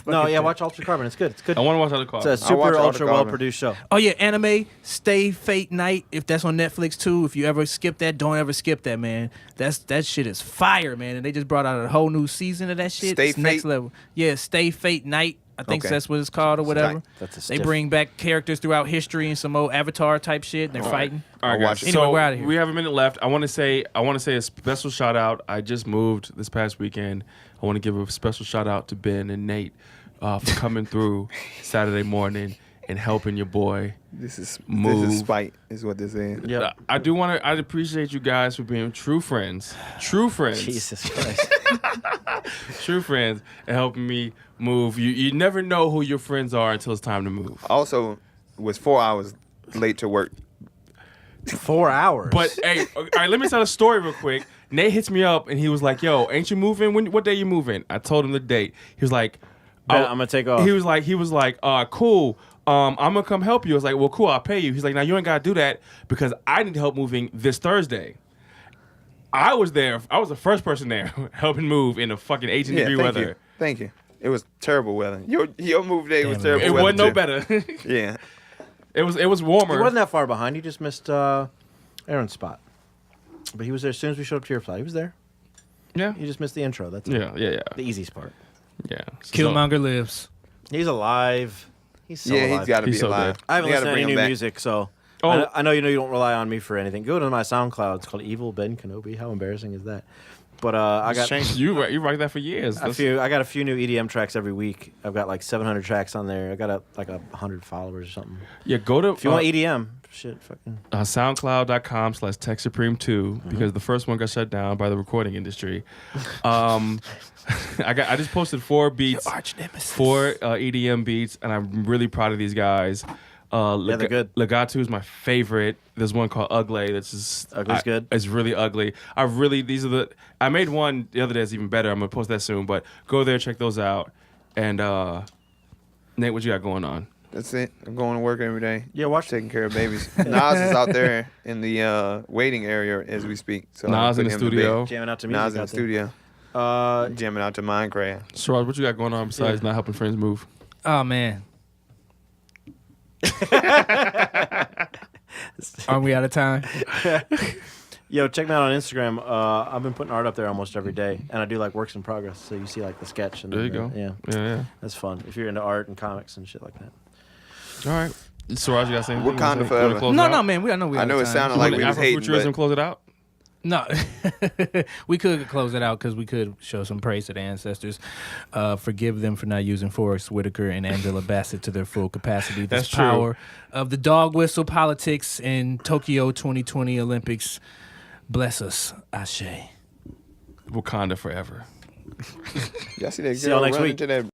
No, yeah, watch Altered Carbon. It's good. It's good. I want to watch other calls. It's a I'll watch super Altered ultra Carbon. well produced show. Oh yeah, anime. Stay Fate Night. If that's on Netflix too. If you ever skip that, don't ever skip that, man. That shit is fire, man. And they just brought out a whole new season of that shit. Stay It's next Fate? level. Yeah, Stay Fate Night. I think Okay. that's what it's called or whatever. That's a They stiff- bring back characters throughout history and some old Avatar type shit. And they're fighting. All right, I'll guys. watch it. Anyway, So we're outta here. we have a minute left. I want to say a special shout out. I just moved this past weekend. I want to give a special shout out to Ben and Nate for coming through Saturday morning and helping your boy. This is Move. spite, is what this is. Yeah. I appreciate you guys for being true friends, Jesus Christ. true friends, and helping me move. You never know who your friends are until it's time to move. Also, was 4 hours late to work. 4 hours. But hey, all right, let me tell a story real quick. Nate hits me up and he was like, "Yo, ain't you moving? What day you moving?" I told him the date. He was like, I'm gonna take off. He was like, cool. I'm gonna come help you. I was like, well, cool, I'll pay you. He's like, now you ain't gotta do that because I need help moving this Thursday. I was there. I was the first person there helping move in the fucking 18-degree weather. Thank you. It was terrible weather. Your move day was Damn, terrible It weather. wasn't no too. better. Yeah. It was warmer. He wasn't that far behind. He just missed Aaron's spot. But he was there as soon as we showed up to your flight. He was there. Yeah. He just missed the intro. That's Yeah. the easiest part. Yeah. Killmonger lives. He's alive. He's so Yeah, alive. he's got to be He's so alive. good. I haven't You gotta listened to bring any him new back. music, so Oh. I know you don't rely on me for anything. Go to my SoundCloud. It's called Evil Ben Kenobi. How embarrassing is that? But I got You rock that for years. I got a few new EDM tracks every week. I've got like 700 tracks on there. I got like 100 followers or something. Yeah, go to If you want EDM, shit, fucking. SoundCloud.com/TexturePream2 because the first one got shut down by the recording industry. I just posted 4 beats, Arch nemesis. 4 EDM beats, and I'm really proud of these guys. Yeah, they're good. Legatu is my favorite. There's one called Ugly that's just Ugly's good. It's really ugly. I made one the other day that's even better. I'm gonna post that soon, but go there, check those out. And Nate, what you got going on? That's it. I'm going to work every day. Yeah, watch. Taking care of babies. Nas is out there in the waiting area as we speak. So I'm Nas in the putting him to studio. Jamming out to bed. music. Nas in the out there. studio. Jamming out to Minecraft. Serroge, what you got going on besides not helping friends move? Oh man. Are we out of time? Yo, check me out on Instagram. I've been putting art up there almost every day, and I do like works in progress. So you see like the sketch. And There you then go. Yeah, Yeah. that's fun. If you're into art and comics and shit like that. All right. Serroge, you got something? Wakanda forever. No, man. I know we. I out know of it time. sounded You like want we was hating, Afro-Futurism but close it out? No, we could close it out because we could show some praise to the ancestors. Forgive them for not using Forrest Whitaker and Angela Bassett to their full capacity. This That's true. power of the dog whistle politics in Tokyo 2020 Olympics. Bless us, Ashe. Wakanda forever. y'all see that See y'all girl next running week. to that